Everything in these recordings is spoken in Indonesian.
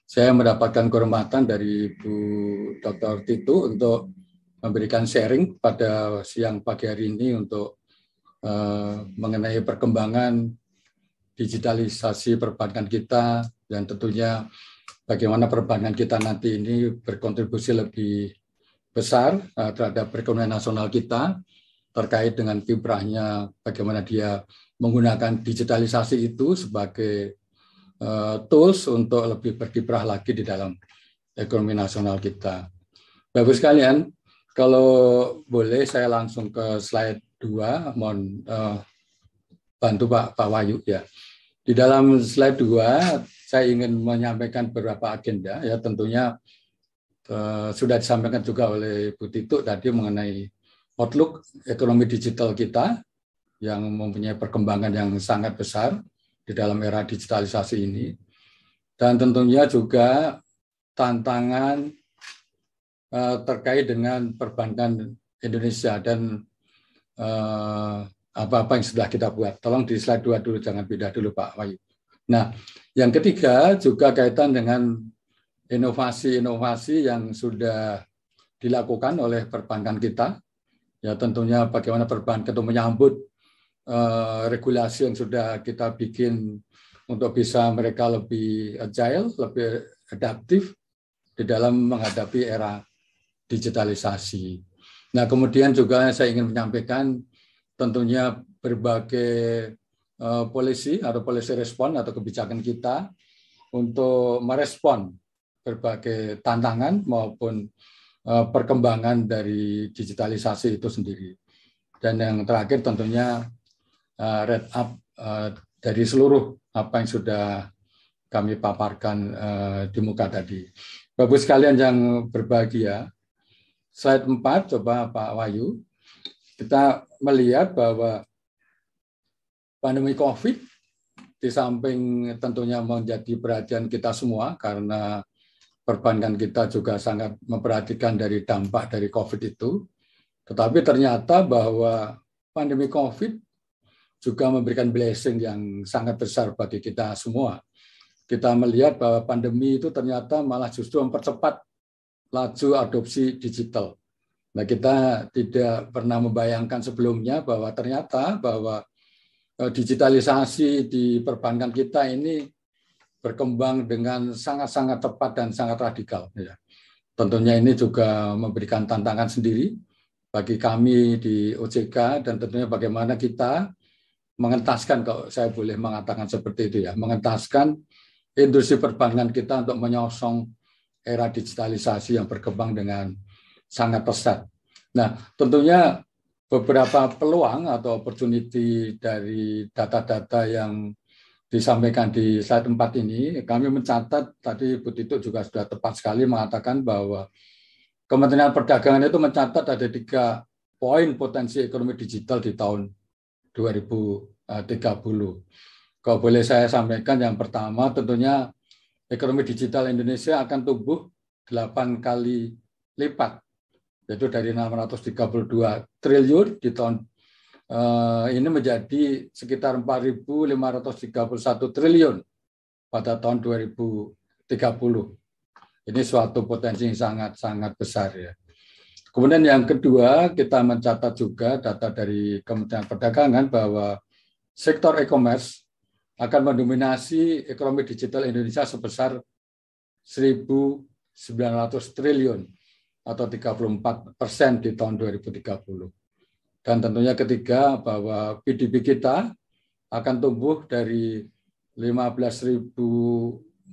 saya mendapatkan kehormatan dari Bu Dr. Titu untuk memberikan sharing pada siang pagi hari ini untuk mengenai perkembangan digitalisasi perbankan kita dan tentunya bagaimana perbankan kita nanti ini berkontribusi lebih besar terhadap perekonomian nasional kita terkait dengan kiprahnya bagaimana dia menggunakan digitalisasi itu sebagai tools untuk lebih berkiprah lagi di dalam ekonomi nasional kita. Bapak sekalian, kalau boleh saya langsung ke slide 2, mohon bantu Pak Wahyu ya. Di dalam slide 2, saya ingin menyampaikan beberapa agenda ya, tentunya sudah disampaikan juga oleh Bu Titu tadi mengenai outlook ekonomi digital kita yang mempunyai perkembangan yang sangat besar di dalam era digitalisasi ini, dan tentunya juga tantangan terkait dengan perbankan Indonesia dan apa-apa yang sudah kita buat. Tolong di slide 2 dulu, jangan pindah dulu Pak Wahyu. Nah, yang ketiga juga kaitan dengan inovasi-inovasi yang sudah dilakukan oleh perbankan kita. Ya tentunya bagaimana perbankan itu menyambut regulasi yang sudah kita bikin untuk bisa mereka lebih agile, lebih adaptif di dalam menghadapi era digitalisasi. Nah, kemudian juga saya ingin menyampaikan tentunya berbagai polisi atau polisi respon atau kebijakan kita untuk merespon berbagai tantangan maupun perkembangan dari digitalisasi itu sendiri. Dan yang terakhir tentunya wrap up dari seluruh apa yang sudah kami paparkan di muka tadi. Bapak sekalian yang berbahagia, slide 4 coba Pak Wahyu. Kita melihat bahwa pandemi COVID di samping tentunya menjadi perhatian kita semua karena perbankan kita juga sangat memperhatikan dari dampak dari COVID itu, tetapi ternyata bahwa pandemi COVID juga memberikan blessing yang sangat besar bagi kita semua. Kita melihat bahwa pandemi itu ternyata malah justru mempercepat laju adopsi digital. Nah, kita tidak pernah membayangkan sebelumnya bahwa ternyata bahwa digitalisasi di perbankan kita ini berkembang dengan sangat-sangat cepat dan sangat radikal. Ya. Tentunya ini juga memberikan tantangan sendiri bagi kami di OJK dan tentunya bagaimana kita mengentaskan, kalau saya boleh mengatakan seperti itu ya, mengentaskan industri perbankan kita untuk menyongsong era digitalisasi yang berkembang dengan sangat pesat. Nah, tentunya beberapa peluang atau opportunity dari data-data yang disampaikan di slide 4 ini, kami mencatat, tadi Bu Titu juga sudah tepat sekali mengatakan bahwa Kementerian Perdagangan itu mencatat ada 3 poin potensi ekonomi digital di tahun 2030. Kalau boleh saya sampaikan, yang pertama tentunya ekonomi digital Indonesia akan tumbuh 8 kali lipat, yaitu dari 632 triliun di tahun ini menjadi sekitar 4.531 triliun pada tahun 2030. Ini suatu potensi yang sangat-sangat besar ya. Kemudian yang kedua, kita mencatat juga data dari Kementerian Perdagangan bahwa sektor e-commerce akan mendominasi ekonomi digital Indonesia sebesar 1.900 triliun atau 34% di tahun 2030. Dan tentunya ketiga, bahwa PDB kita akan tumbuh dari 15.400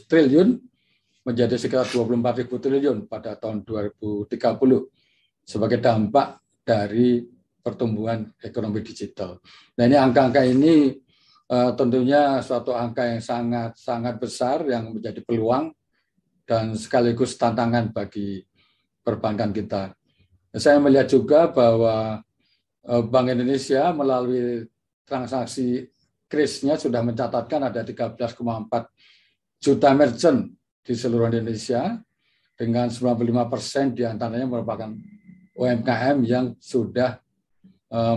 triliun menjadi sekitar 24.000 triliun pada tahun 2030 sebagai dampak dari pertumbuhan ekonomi digital. Nah, ini angka-angka ini tentunya suatu angka yang sangat besar yang menjadi peluang dan sekaligus tantangan bagi perbankan kita. Saya melihat juga bahwa Bank Indonesia melalui transaksi KRIS-nya sudah mencatatkan ada 13,4 juta merchant di seluruh Indonesia, dengan 95% diantaranya merupakan UMKM yang sudah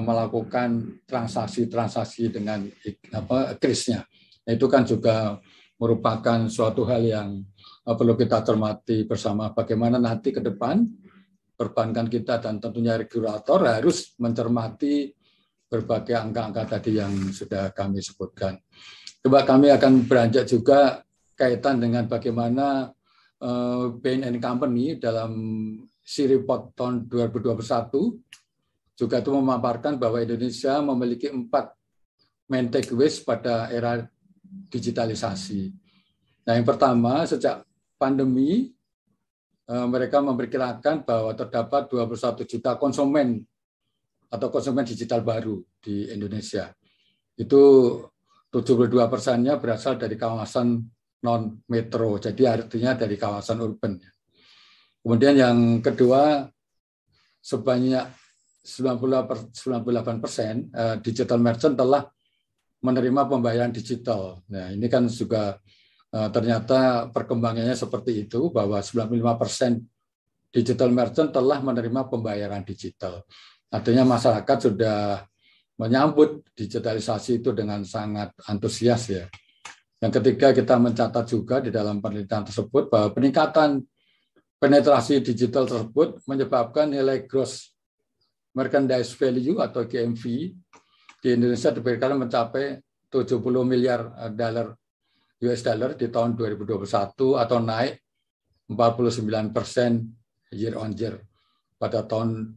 melakukan transaksi dengan KRIS-nya. Itu kan juga merupakan suatu hal yang perlu kita cermati bersama, bagaimana nanti ke depan perbankan kita dan tentunya regulator harus mencermati berbagai angka-angka tadi yang sudah kami sebutkan. Coba kami akan beranjak juga kaitan dengan bagaimana Bain & Company dalam SEA Report tahun 2021 juga itu memaparkan bahwa Indonesia memiliki 4 main takeaways pada era digitalisasi. Nah, yang pertama, sejak pandemi mereka memperkirakan bahwa terdapat 21 juta konsumen atau konsumen digital baru di Indonesia. Itu 72%-nya berasal dari kawasan non-metro, jadi artinya dari kawasan urban. Kemudian yang kedua, sebanyak 98% digital merchant telah menerima pembayaran digital. Nah, ini kan juga ternyata perkembangannya seperti itu, bahwa 95% digital merchant telah menerima pembayaran digital. Artinya masyarakat sudah menyambut digitalisasi itu dengan sangat antusias ya. Yang ketiga, kita mencatat juga di dalam penelitian tersebut bahwa peningkatan penetrasi digital tersebut menyebabkan nilai gross merchandise value atau GMV di Indonesia diperkirakan mencapai 70 miliar US dollar di tahun 2021 atau naik 49% year on year. Pada tahun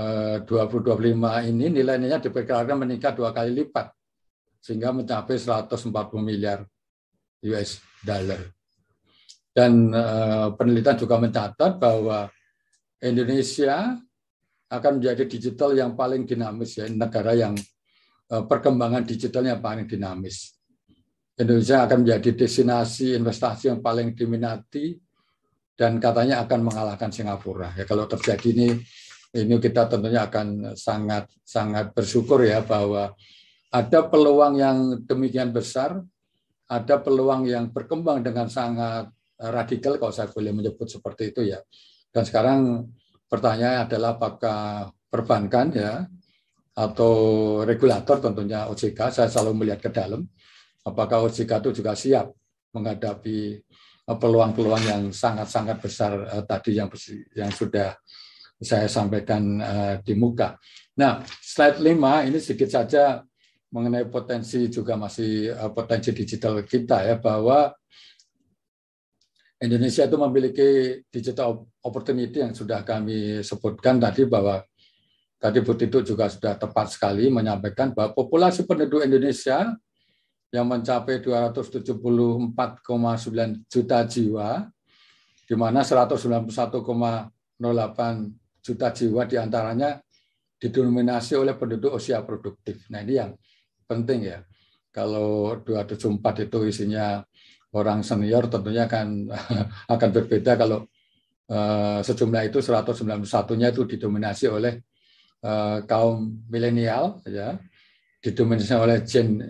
2025 ini nilainya diperkirakan meningkat 2 kali lipat sehingga mencapai 140 miliar US dollar. Dan penelitian juga mencatat bahwa Indonesia akan menjadi digital yang paling dinamis, ya, negara yang perkembangan digitalnya paling dinamis. Indonesia akan menjadi destinasi investasi yang paling diminati dan katanya akan mengalahkan Singapura. Ya, kalau terjadi ini kita tentunya akan sangat bersyukur ya bahwa ada peluang yang demikian besar, ada peluang yang berkembang dengan sangat radikal kalau saya boleh menyebut seperti itu ya. Dan sekarang pertanyaannya adalah apakah perbankan ya atau regulator tentunya OJK, saya selalu melihat ke dalam, apakah OJK itu juga siap menghadapi peluang-peluang yang sangat-sangat besar tadi yang sudah saya sampaikan di muka. Nah, slide 5 ini sedikit saja mengenai potensi juga masih potensi digital kita ya, bahwa Indonesia itu memiliki digital opportunity yang sudah kami sebutkan tadi, bahwa tadi Bu Titu juga sudah tepat sekali menyampaikan bahwa populasi penduduk Indonesia yang mencapai 274,9 juta jiwa, di mana 191,08 juta jiwa diantaranya didominasi oleh penduduk usia produktif. Nah, ini yang penting ya. Kalau 274 itu isinya orang senior, tentunya akan berbeda kalau sejumlah itu 191-nya itu didominasi oleh kaum milenial ya, didominasi oleh Gen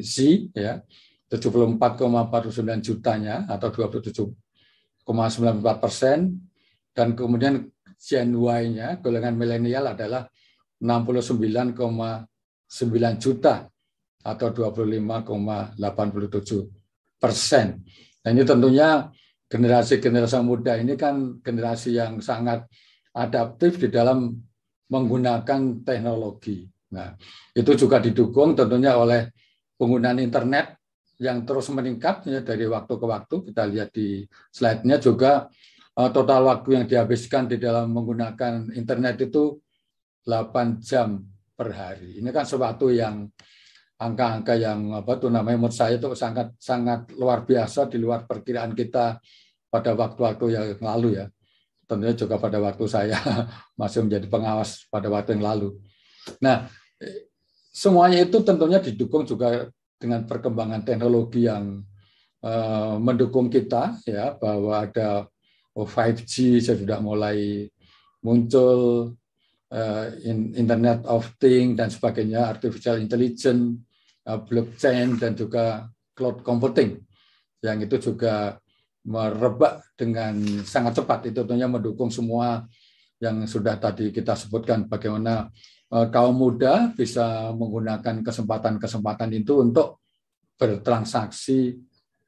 Z ya, 74,49 jutanya atau 27,94%, dan kemudian Gen Y-nya golongan milenial adalah 69,9 juta atau 25,87%. Nah, ini tentunya generasi muda ini kan generasi yang sangat adaptif di dalam menggunakan teknologi. Nah, itu juga didukung tentunya oleh penggunaan internet yang terus meningkat ya, dari waktu ke waktu. Kita lihat di slide-nya juga total waktu yang dihabiskan di dalam menggunakan internet itu 8 jam per hari. Ini kan sesuatu yang angka-angka yang menurut saya itu sangat luar biasa, di luar perkiraan kita pada waktu-waktu yang lalu ya. Tentunya juga pada waktu saya masih menjadi pengawas pada waktu yang lalu. Nah, semuanya itu tentunya didukung juga dengan perkembangan teknologi yang mendukung kita ya, bahwa ada 5G sudah mulai muncul, Internet of Things dan sebagainya, artificial intelligence, blockchain dan juga cloud computing yang itu juga merebak dengan sangat cepat. Itu tentunya mendukung semua yang sudah tadi kita sebutkan, bagaimana kaum muda bisa menggunakan kesempatan-kesempatan itu untuk bertransaksi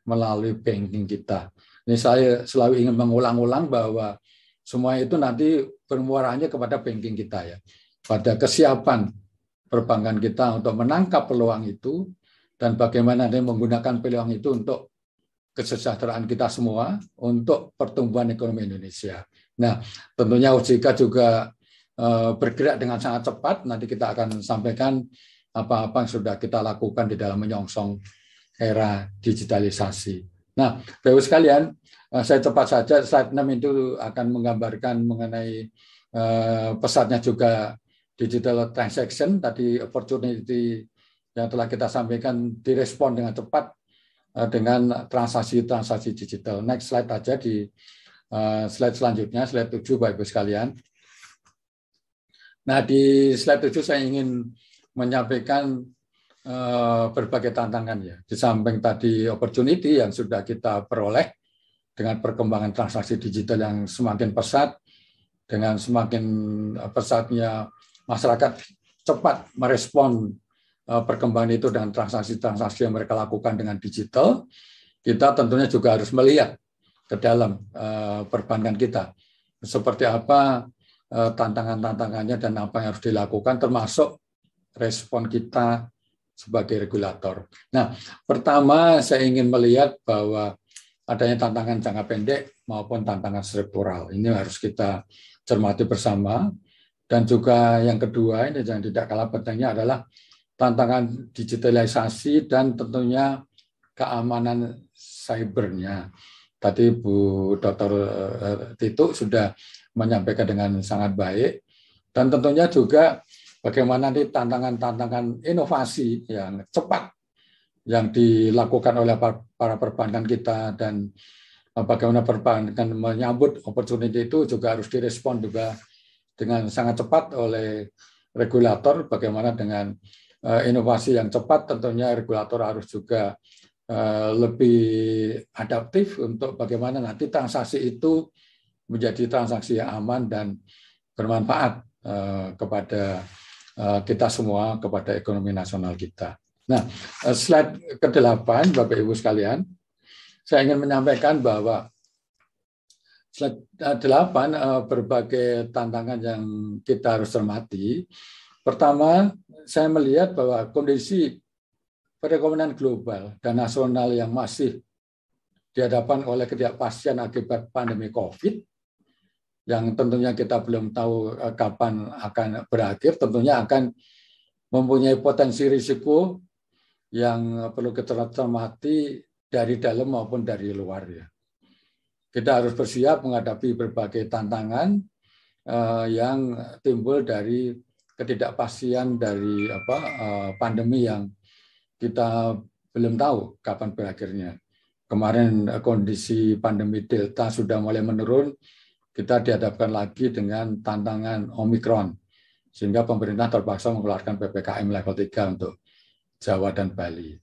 melalui banking kita. Ini saya selalu ingin mengulang-ulang bahwa semua itu nanti bermuaranya kepada banking kita ya, pada kesiapan perbankan kita untuk menangkap peluang itu dan bagaimana dia menggunakan peluang itu untuk kesejahteraan kita semua, untuk pertumbuhan ekonomi Indonesia. Nah, tentunya OJK juga bergerak dengan sangat cepat. Nanti kita akan sampaikan apa-apa yang sudah kita lakukan di dalam menyongsong era digitalisasi. Nah, Bapak-Ibu sekalian, saya cepat saja, slide 6 itu akan menggambarkan mengenai pesatnya juga digital transaction, tadi opportunity yang telah kita sampaikan direspon dengan cepat dengan transaksi-transaksi digital. Next slide aja di slide selanjutnya, slide 7 Bapak-Ibu sekalian. Nah, di slide 7 saya ingin menyampaikan berbagai tantangan ya. Di samping tadi opportunity yang sudah kita peroleh dengan perkembangan transaksi digital yang semakin pesat, dengan semakin pesatnya masyarakat cepat merespon perkembangan itu dengan transaksi-transaksi yang mereka lakukan dengan digital, kita tentunya juga harus melihat ke dalam perbankan kita. Seperti apa tantangan-tantangannya dan apa yang harus dilakukan, termasuk respon kita sebagai regulator. Nah, pertama saya ingin melihat bahwa adanya tantangan jangka pendek maupun tantangan struktural. Ini harus kita cermati bersama. Dan juga yang kedua, ini yang tidak kalah pentingnya adalah tantangan digitalisasi dan tentunya keamanan cybernya. Tadi Bu Dr. Tito sudah menyampaikan dengan sangat baik, dan tentunya juga bagaimana nanti tantangan-tantangan inovasi yang cepat yang dilakukan oleh para perbankan kita, dan bagaimana perbankan menyambut opportunity itu juga harus direspon juga dengan sangat cepat oleh regulator. Bagaimana dengan inovasi yang cepat, tentunya regulator harus juga lebih adaptif untuk bagaimana nanti transaksi itu menjadi transaksi yang aman dan bermanfaat kepada kita semua, kepada ekonomi nasional kita. Nah, slide ke-8, Bapak Ibu sekalian, saya ingin menyampaikan bahwa slide 8 berbagai tantangan yang kita harus cermati. Pertama, saya melihat bahwa kondisi perekonomian global dan nasional yang masih dihadapkan oleh ketidakpastian akibat pandemi COVID, yang tentunya kita belum tahu kapan akan berakhir, tentunya akan mempunyai potensi risiko yang perlu kita cermati dari dalam maupun dari luar ya. Kita harus bersiap menghadapi berbagai tantangan yang timbul dari ketidakpastian dari pandemi yang kita belum tahu kapan berakhirnya. Kemarin kondisi pandemi Delta sudah mulai menurun, kita dihadapkan lagi dengan tantangan Omikron, sehingga pemerintah terpaksa mengeluarkan PPKM level 3 untuk Jawa dan Bali.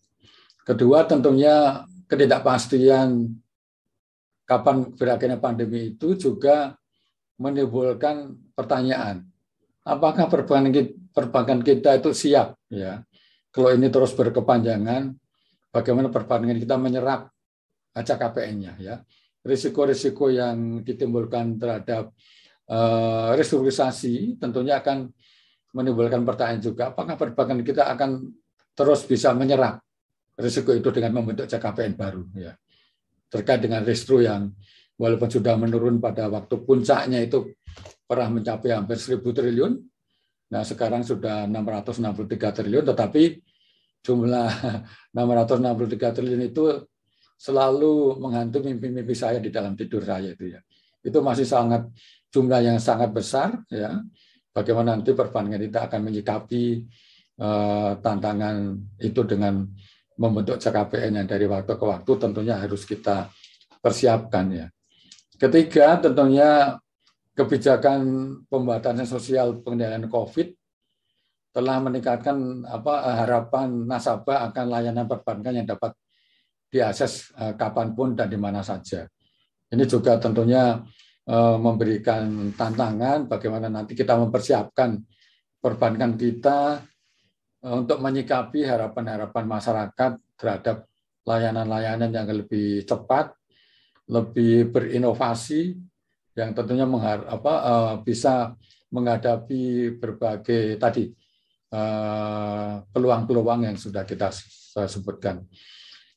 Kedua, tentunya ketidakpastian kapan berakhirnya pandemi itu juga menimbulkan pertanyaan, apakah perbankan kita itu siap ya? Kalau ini terus berkepanjangan, bagaimana perbankan kita menyerap KPN-nya ya? Risiko-risiko yang ditimbulkan terhadap restrukturisasi tentunya akan menimbulkan pertanyaan juga, apakah perbankan kita akan terus bisa menyerap risiko itu dengan membentuk KPN baru ya, terkait dengan restruktur yang walaupun sudah menurun pada waktu puncaknya itu pernah mencapai hampir 1.000 triliun, nah sekarang sudah 663 triliun, tetapi jumlah 663 triliun itu selalu menghantu mimpi-mimpi saya di dalam tidur saya itu ya. Itu masih sangat jumlah yang sangat besar ya. Bagaimana nanti perbankan kita akan menyikapi tantangan itu dengan membentuk KPN yang dari waktu ke waktu tentunya harus kita persiapkan ya. Ketiga, tentunya kebijakan pembatasan sosial pengendalian COVID telah meningkatkan harapan nasabah akan layanan perbankan yang dapat diakses kapanpun dan di mana saja. Ini juga tentunya memberikan tantangan bagaimana nanti kita mempersiapkan perbankan kita untuk menyikapi harapan-harapan masyarakat terhadap layanan-layanan yang lebih cepat, lebih berinovasi, yang tentunya bisa menghadapi berbagai tadi peluang-peluang yang sudah kita sebutkan.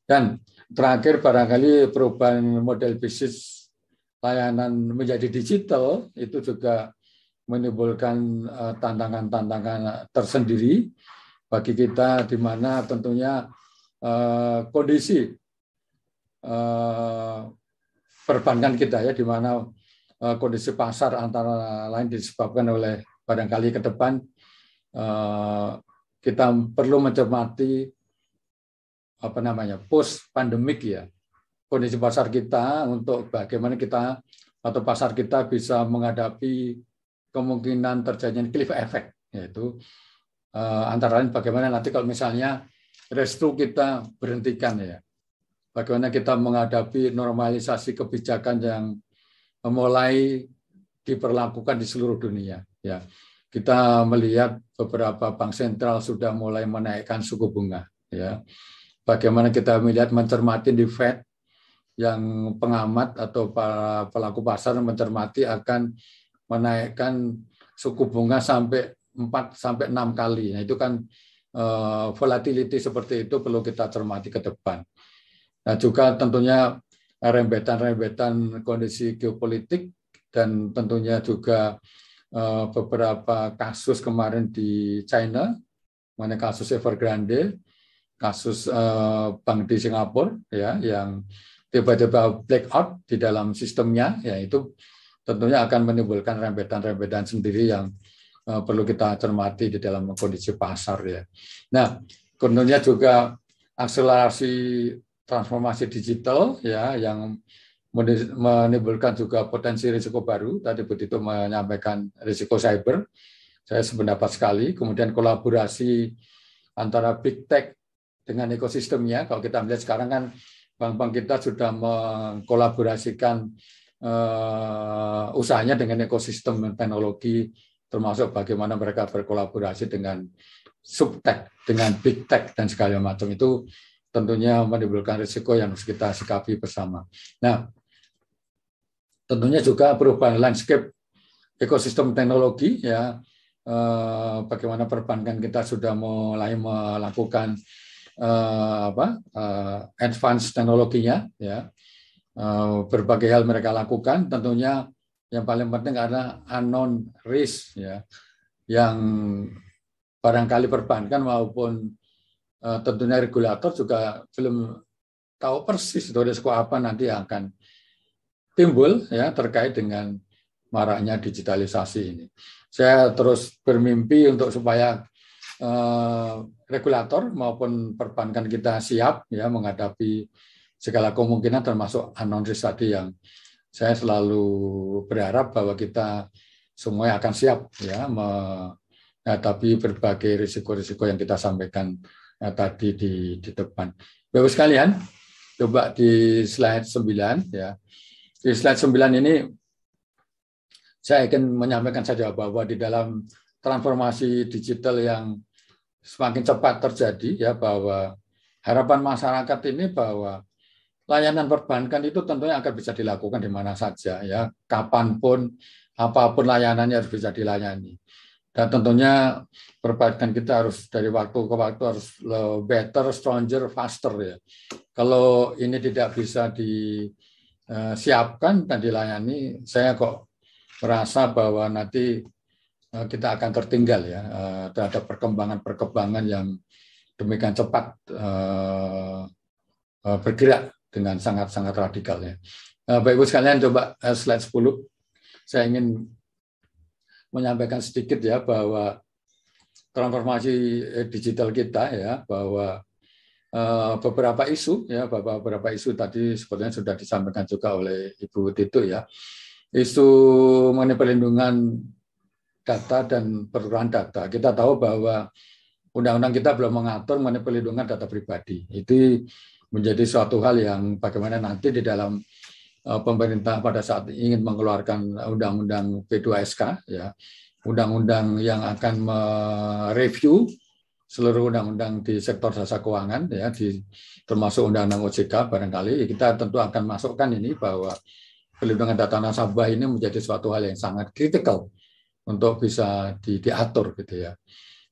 Dan terakhir barangkali perubahan model bisnis layanan menjadi digital itu juga menimbulkan tantangan-tantangan tersendiri bagi kita, di mana tentunya kondisi perbankan kita ya, di mana kondisi pasar antara lain disebabkan oleh barangkali ke depan kita perlu mencermati post pandemik ya, kondisi pasar kita, untuk bagaimana kita atau pasar kita bisa menghadapi kemungkinan terjadinya cliff effect, yaitu antara lain bagaimana nanti kalau misalnya restu kita berhentikan ya, bagaimana kita menghadapi normalisasi kebijakan yang mulai diberlakukan di seluruh dunia ya. Kita melihat beberapa bank sentral sudah mulai menaikkan suku bunga ya. Bagaimana kita melihat mencermati di Fed, yang pengamat atau para pelaku pasar mencermati akan menaikkan suku bunga sampai 4 sampai 6 kali. Nah, itu kan volatility seperti itu perlu kita cermati ke depan. Nah, juga tentunya rembetan-rembetan kondisi geopolitik, dan tentunya juga beberapa kasus kemarin di China, mana kasus Evergrande, kasus bank di Singapura ya, yang tiba-tiba blackout di dalam sistemnya, ya itu tentunya akan menimbulkan rembetan-rembetan sendiri yang perlu kita cermati di dalam kondisi pasar ya. Nah, tentunya juga akselerasi transformasi digital ya, yang menimbulkan juga potensi risiko baru. Tadi Bu Tito menyampaikan risiko cyber, saya sependapat sekali. Kemudian kolaborasi antara big tech dengan ekosistemnya. Kalau kita melihat sekarang kan bank-bank kita sudah mengkolaborasikan usahanya dengan ekosistem teknologi, termasuk bagaimana mereka berkolaborasi dengan subtech, dengan big tech dan segala macam. Itu tentunya menimbulkan risiko yang harus kita sikapi bersama. Nah, tentunya juga perubahan landscape ekosistem teknologi ya, bagaimana perbankan kita sudah mulai melakukan advance teknologinya ya, berbagai hal mereka lakukan. Tentunya yang paling penting adalah unknown risk ya, yang barangkali perbankan maupun tentunya regulator juga belum tahu persis risiko apa nanti yang akan timbul ya terkait dengan maraknya digitalisasi ini. Saya terus bermimpi untuk supaya regulator maupun perbankan kita siap ya menghadapi segala kemungkinan, termasuk unknown risk tadi, yang saya selalu berharap bahwa kita semua akan siap ya menghadapi berbagai risiko-risiko yang kita sampaikan tadi di depan. Bapak sekalian, coba di slide 9 ya. Di slide 9 ini saya ingin menyampaikan saja bahwa di dalam transformasi digital yang semakin cepat terjadi ya, bahwa harapan masyarakat ini bahwa layanan perbankan itu tentunya akan bisa dilakukan di mana saja ya, kapanpun, apapun layanannya harus bisa dilayani. Dan tentunya perbankan kita harus dari waktu ke waktu harus better, stronger, faster ya. Kalau ini tidak bisa disiapkan dan dilayani, saya kok merasa bahwa nanti kita akan tertinggal ya terhadap perkembangan-perkembangan yang demikian cepat bergerak dengan sangat-sangat radikal ya. Bapak Ibu sekalian, coba slide 10. Saya ingin menyampaikan sedikit ya bahwa transformasi digital kita ya, bahwa beberapa isu tadi sebetulnya sudah disampaikan juga oleh Ibu Tito ya. Isu mengenai perlindungan data dan pertukaran data. Kita tahu bahwa undang-undang kita belum mengatur mengenai perlindungan data pribadi. Itu menjadi suatu hal yang bagaimana nanti di dalam pemerintah pada saat ingin mengeluarkan undang-undang P2SK ya, undang-undang yang akan mereview seluruh undang-undang di sektor jasa keuangan, ya, termasuk undang-undang OJK barangkali kita tentu akan masukkan ini bahwa perlindungan data nasabah ini menjadi suatu hal yang sangat kritikal untuk bisa diatur gitu ya.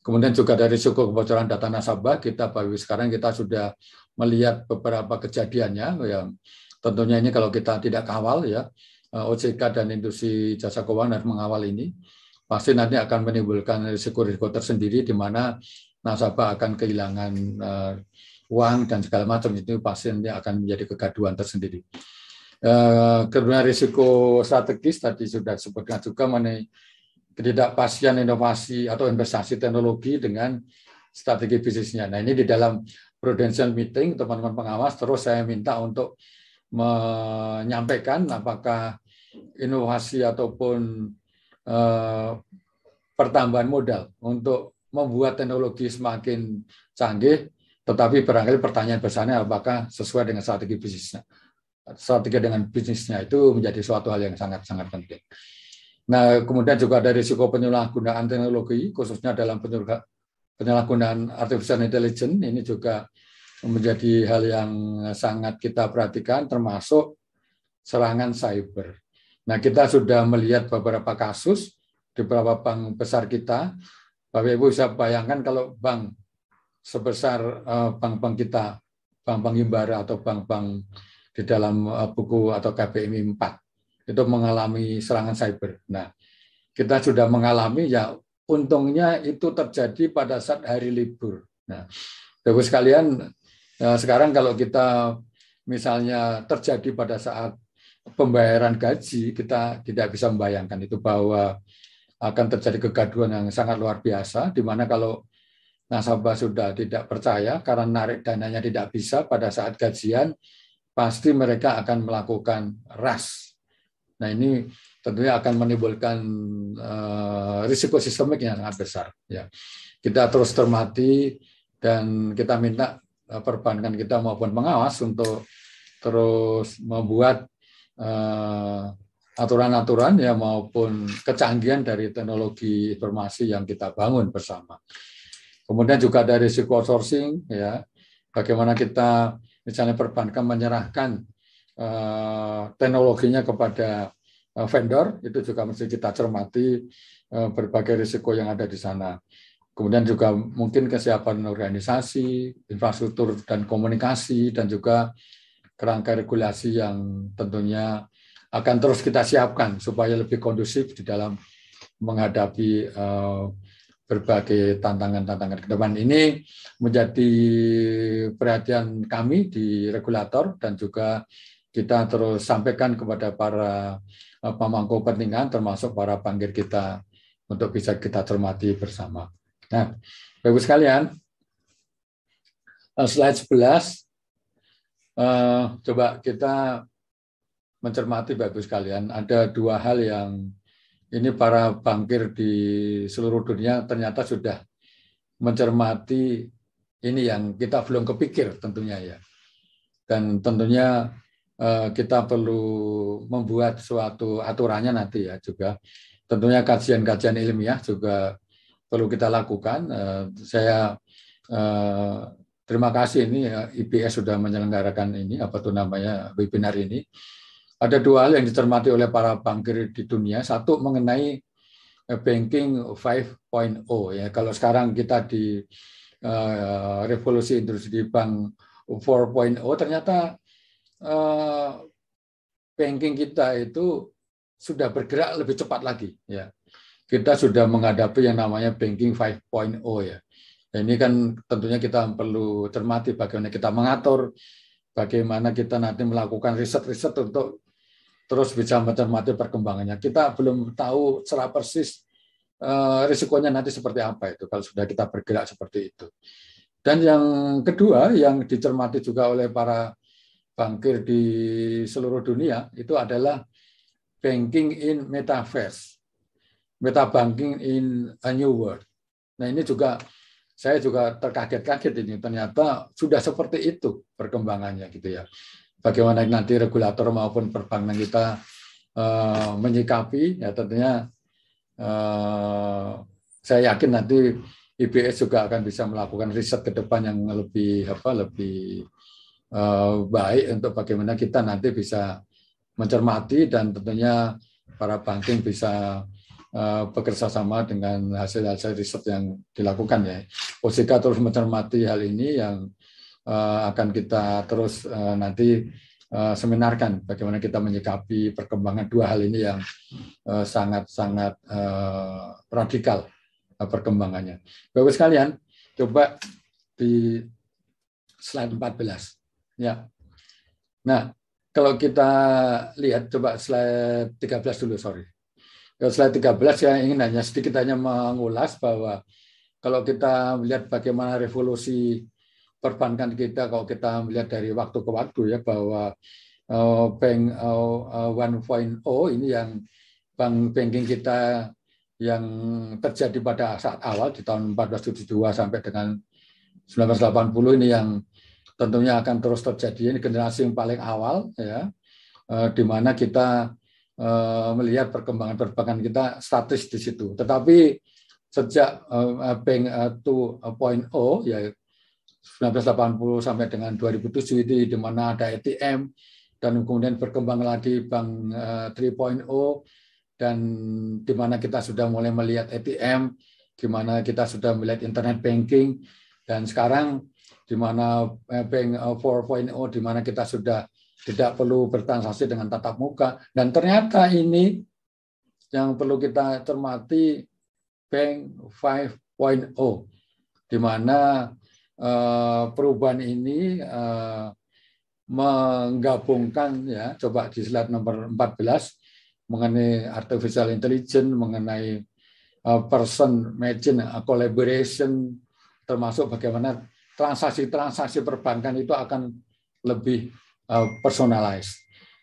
Kemudian juga dari risiko kebocoran data nasabah, kita baru sekarang kita sudah melihat beberapa kejadiannya yang tentunya ini kalau kita tidak kawal ya, OJK dan industri jasa keuangan harus mengawal ini, pasti nanti akan menimbulkan risiko-risiko tersendiri di mana nasabah akan kehilangan uang dan segala macam, itu pasti nanti akan menjadi kegaduhan tersendiri. Kemudian risiko strategis tadi sudah disebutkan juga mengenai ketidakpastian inovasi atau investasi teknologi dengan strategi bisnisnya. Nah ini di dalam prudential meeting teman-teman pengawas terus saya minta untuk menyampaikan apakah inovasi ataupun pertambahan modal untuk membuat teknologi semakin canggih, tetapi barangkali pertanyaan besarnya apakah sesuai dengan strategi bisnisnya. Strategi dengan bisnisnya itu menjadi suatu hal yang sangat-sangat penting. Nah, kemudian juga ada risiko penyalahgunaan teknologi, khususnya dalam penyalahgunaan artificial intelligence, ini juga menjadi hal yang sangat kita perhatikan, termasuk serangan cyber. Nah, kita sudah melihat beberapa kasus di beberapa bank besar kita. Bapak Ibu bisa bayangkan kalau bank sebesar bank-bank kita, bank-bank himbara atau bank-bank di dalam buku atau KPMI 4 itu mengalami serangan cyber. Nah, kita sudah mengalami, ya untungnya itu terjadi pada saat hari libur. Nah, Bapak Ibu sekalian, sekarang kalau kita misalnya terjadi pada saat pembayaran gaji, kita tidak bisa membayangkan itu bahwa akan terjadi kegaduhan yang sangat luar biasa, di mana kalau nasabah sudah tidak percaya karena narik dananya tidak bisa pada saat gajian, pasti mereka akan melakukan rush. Nah ini tentunya akan menimbulkan risiko sistemik yang sangat besar. Ya, kita terus cermati dan kita minta perbankan kita maupun pengawas untuk terus membuat aturan-aturan ya maupun kecanggihan dari teknologi informasi yang kita bangun bersama. Kemudian juga ada risiko outsourcing, ya, bagaimana kita misalnya perbankan menyerahkan teknologinya kepada vendor, itu juga mesti kita cermati berbagai risiko yang ada di sana. Kemudian juga mungkin kesiapan organisasi, infrastruktur dan komunikasi, dan juga kerangka regulasi yang tentunya akan terus kita siapkan supaya lebih kondusif di dalam menghadapi berbagai tantangan-tantangan ke depan. Ini menjadi perhatian kami di regulator dan juga kita terus sampaikan kepada para pemangku kepentingan termasuk para bankir kita untuk bisa kita cermati bersama. Nah, Bapak-Ibu sekalian, slide 11, coba kita mencermati Bapak-Ibu sekalian, ada dua hal yang ini para bankir di seluruh dunia ternyata sudah mencermati ini yang kita belum kepikir tentunya ya. Dan tentunya kita perlu membuat suatu aturannya nanti ya juga. Tentunya kajian-kajian ilmiah juga perlu kita lakukan. Saya terima kasih ini IBS sudah menyelenggarakan ini webinar ini. Ada dua hal yang dicermati oleh para bankir di dunia. Satu mengenai banking 5.0 ya. Kalau sekarang kita di revolusi industri bank 4.0 ternyata banking kita itu sudah bergerak lebih cepat lagi ya. Kita sudah menghadapi yang namanya banking 5.0 ya. Ini kan tentunya kita perlu cermati bagaimana kita mengatur, bagaimana kita nanti melakukan riset-riset untuk terus bisa mencermati perkembangannya. Kita belum tahu secara persis risikonya nanti seperti apa itu kalau sudah kita bergerak seperti itu. Dan yang kedua yang dicermati juga oleh para bankir di seluruh dunia itu adalah banking in metaverse, meta banking in a new world. Nah ini juga saya juga terkaget-kaget ini ternyata sudah seperti itu perkembangannya gitu ya. Bagaimana nanti regulator maupun perbankan kita menyikapi, ya tentunya saya yakin nanti IBS juga akan bisa melakukan riset ke depan yang lebih baik untuk bagaimana kita nanti bisa mencermati dan tentunya para banking bisa bekerja sama dengan hasil-hasil riset yang dilakukan ya. OJK terus mencermati hal ini yang akan kita terus nanti seminarkan bagaimana kita menyikapi perkembangan dua hal ini yang sangat-sangat radikal perkembangannya. Bapak sekalian, coba di slide 14. Ya. Nah, kalau kita lihat, coba slide 13 dulu, sorry. Slide 13 saya ingin sedikit mengulas bahwa kalau kita melihat bagaimana revolusi perbankan kita, kalau kita melihat dari waktu ke waktu ya, bahwa Bank 1.0 ini yang bank banking kita yang terjadi pada saat awal di tahun 1472 sampai dengan 1980 ini yang tentunya akan terus terjadi. Ini generasi yang paling awal ya, di mana kita melihat perkembangan perbankan kita statis di situ. Tetapi sejak Bank 2.0 ya 1980 sampai dengan 2007 ini di mana ada ATM dan kemudian berkembang lagi Bank 3.0 dan di mana kita sudah mulai melihat ATM, di mana kita sudah melihat internet banking dan sekarang di mana Bank 4.0 di mana kita sudah tidak perlu bertransaksi dengan tatap muka dan ternyata ini yang perlu kita cermati Bank 5.0 di mana perubahan ini menggabungkan ya, coba di slide nomor 14 mengenai artificial intelligence, mengenai person machine collaboration, termasuk bagaimana transaksi-transaksi perbankan itu akan lebih personalized.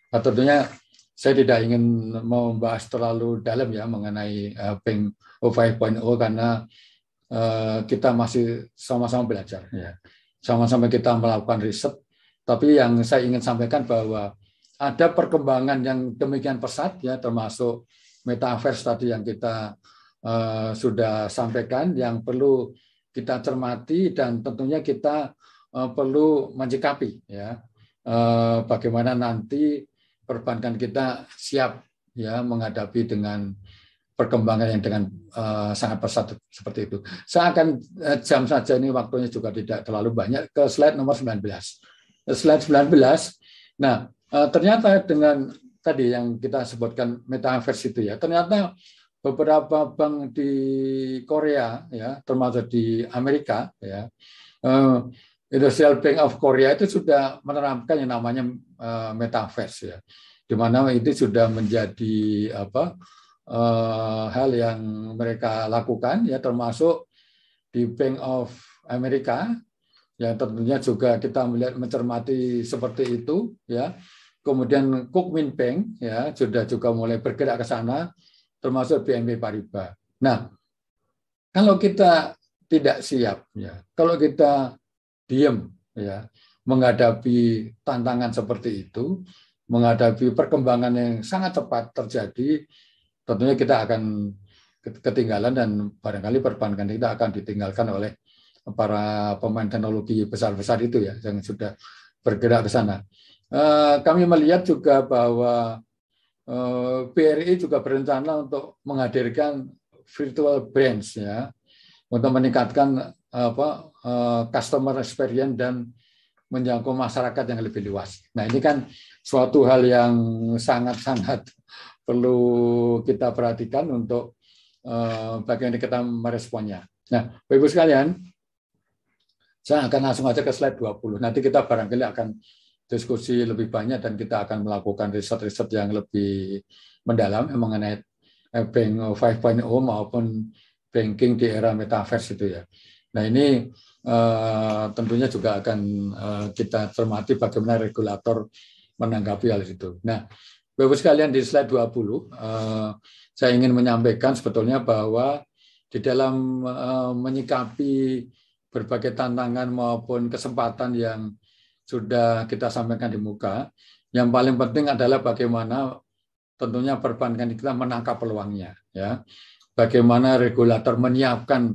Nah, tentunya saya tidak ingin membahas terlalu dalam ya mengenai Bank 5.0 karena kita masih sama-sama belajar ya. Sama-sama kita melakukan riset, tapi yang saya ingin sampaikan bahwa ada perkembangan yang demikian pesat ya, termasuk metaverse tadi yang kita sudah sampaikan yang perlu kita cermati dan tentunya kita perlu menyikapi ya bagaimana nanti perbankan kita siap ya menghadapi dengan perkembangan yang dengan sangat pesat seperti itu. Saya akan jam saja, ini waktunya juga tidak terlalu banyak, ke slide nomor 19. Slide 19. Nah, ternyata dengan tadi yang kita sebutkan metaverse itu ya, ternyata beberapa bank di Korea ya, termasuk di Amerika ya, Industrial Bank of Korea itu sudah menerapkan yang namanya metaverse ya, di mana itu sudah menjadi hal yang mereka lakukan ya, termasuk di Bank of America ya, tentunya juga kita melihat mencermati seperti itu ya. Kemudian Kookmin Bank ya sudah juga mulai bergerak ke sana, termasuk BNP Paribas. Nah, kalau kita tidak siap ya, kalau kita diam ya menghadapi tantangan seperti itu, menghadapi perkembangan yang sangat cepat terjadi, tentunya kita akan ketinggalan dan barangkali perbankan kita akan ditinggalkan oleh para pemain teknologi besar-besar itu ya yang sudah bergerak ke sana. Kami melihat juga bahwa BRI juga berencana untuk menghadirkan virtual branch ya untuk meningkatkan customer experience dan menjangkau masyarakat yang lebih luas. Nah, ini kan suatu hal yang sangat-sangat perlu kita perhatikan untuk bagaimana kita meresponnya. Nah, Bapak Ibu sekalian, saya akan langsung aja ke slide 20. Nanti kita barangkali akan diskusi lebih banyak dan kita akan melakukan riset-riset yang lebih mendalam mengenai Bank 5.0 maupun banking di era metaverse itu ya. Nah, ini tentunya juga akan kita cermati bagaimana regulator menanggapi hal itu. Nah, Bapak sekalian, di slide 20 saya ingin menyampaikan sebetulnya bahwa di dalam menyikapi berbagai tantangan maupun kesempatan yang sudah kita sampaikan di muka, yang paling penting adalah bagaimana tentunya perbankan kita menangkap peluangnya ya. Bagaimana regulator menyiapkan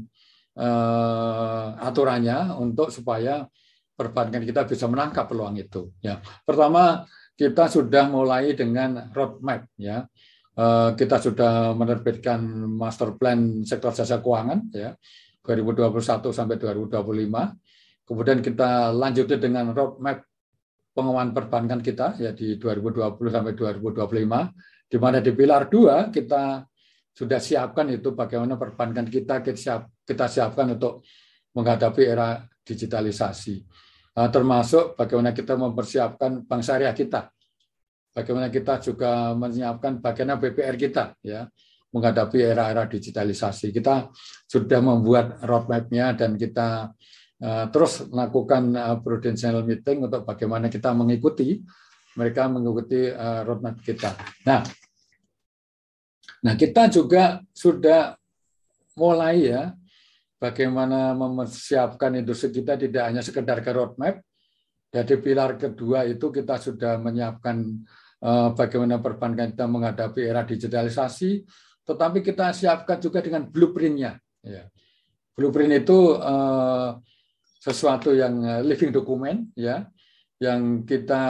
aturannya untuk supaya perbankan kita bisa menangkap peluang itu. Ya, pertama kita sudah mulai dengan roadmap. Ya, kita sudah menerbitkan master plan sektor jasa keuangan ya 2021 sampai 2025. Kemudian kita lanjutkan dengan roadmap pengembangan perbankan kita ya di 2020 sampai 2025, di mana di pilar 2 kita sudah siapkan itu bagaimana perbankan kita siapkan untuk menghadapi era digitalisasi, termasuk bagaimana kita mempersiapkan bank syariah kita, bagaimana kita juga menyiapkan bagaimana BPR kita ya menghadapi era-era digitalisasi. Kita sudah membuat roadmap-nya dan kita terus melakukan prudential meeting untuk bagaimana kita mengikuti roadmap kita. Nah, kita juga sudah mulai ya bagaimana mempersiapkan industri kita tidak hanya sekedar ke roadmap. Jadi pilar kedua itu kita sudah menyiapkan bagaimana perbankan kita menghadapi era digitalisasi, tetapi kita siapkan juga dengan blueprint-nya. Ya. Blueprint itu sesuatu yang living document ya, yang kita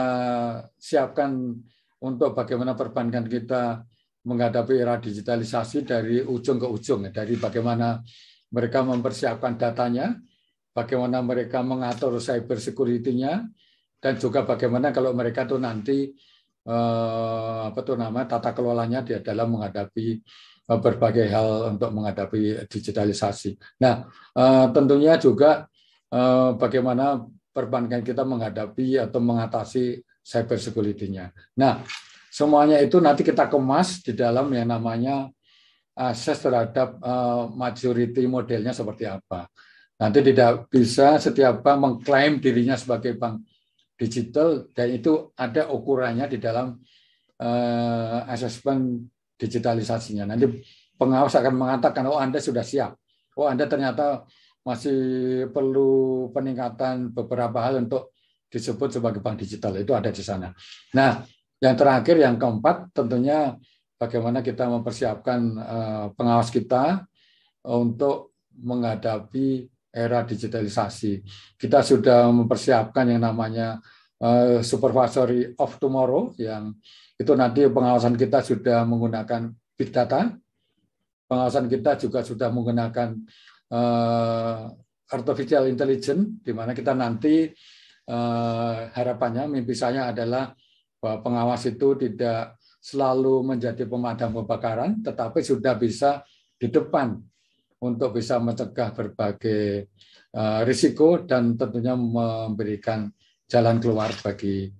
siapkan untuk bagaimana perbankan kita menghadapi era digitalisasi dari ujung ke ujung, dari bagaimana mereka mempersiapkan datanya, bagaimana mereka mengatur cyber security-nya, dan juga bagaimana kalau mereka tuh nanti tata kelolanya dia dalam menghadapi berbagai hal untuk menghadapi digitalisasi. Nah, tentunya juga bagaimana perbankan kita menghadapi atau mengatasi cyber security-nya. Nah, semuanya itu nanti kita kemas di dalam yang namanya akses terhadap maturity modelnya seperti apa. Nanti tidak bisa setiap bank mengklaim dirinya sebagai bank digital, dan itu ada ukurannya di dalam asesmen digitalisasinya. Nanti pengawas akan mengatakan, oh Anda sudah siap, oh Anda ternyata masih perlu peningkatan beberapa hal untuk disebut sebagai bank digital, itu ada di sana. Nah, yang terakhir, yang keempat, tentunya bagaimana kita mempersiapkan pengawas kita untuk menghadapi era digitalisasi. Kita sudah mempersiapkan yang namanya supervisory of tomorrow, yang itu nanti pengawasan kita sudah menggunakan big data, pengawasan kita juga sudah menggunakan artificial intelligence, di mana kita nanti harapannya, mimpi saya adalah bahwa pengawas itu tidak selalu menjadi pemadam kebakaran, tetapi sudah bisa di depan untuk bisa mencegah berbagai risiko dan tentunya memberikan jalan keluar bagi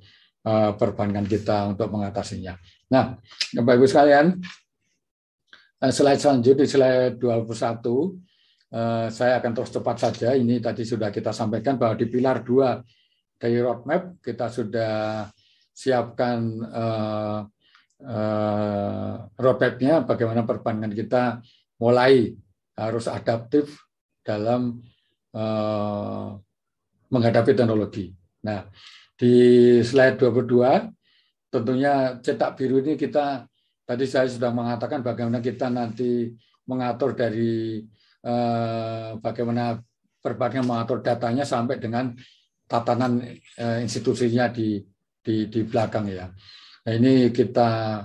perbankan kita untuk mengatasinya. Nah, Bapak Ibu sekalian, slide selanjutnya di slide 21, saya akan terus cepat saja. Ini tadi sudah kita sampaikan bahwa di pilar 2 dari roadmap kita sudah siapkan roadmap-nya bagaimana perbankan kita mulai harus adaptif dalam menghadapi teknologi. Nah, di slide 22 tentunya cetak biru ini kita tadi saya sudah mengatakan bagaimana kita nanti mengatur dari bagaimana perbankan mengatur datanya sampai dengan tatanan institusinya di belakang ya. Nah, ini kita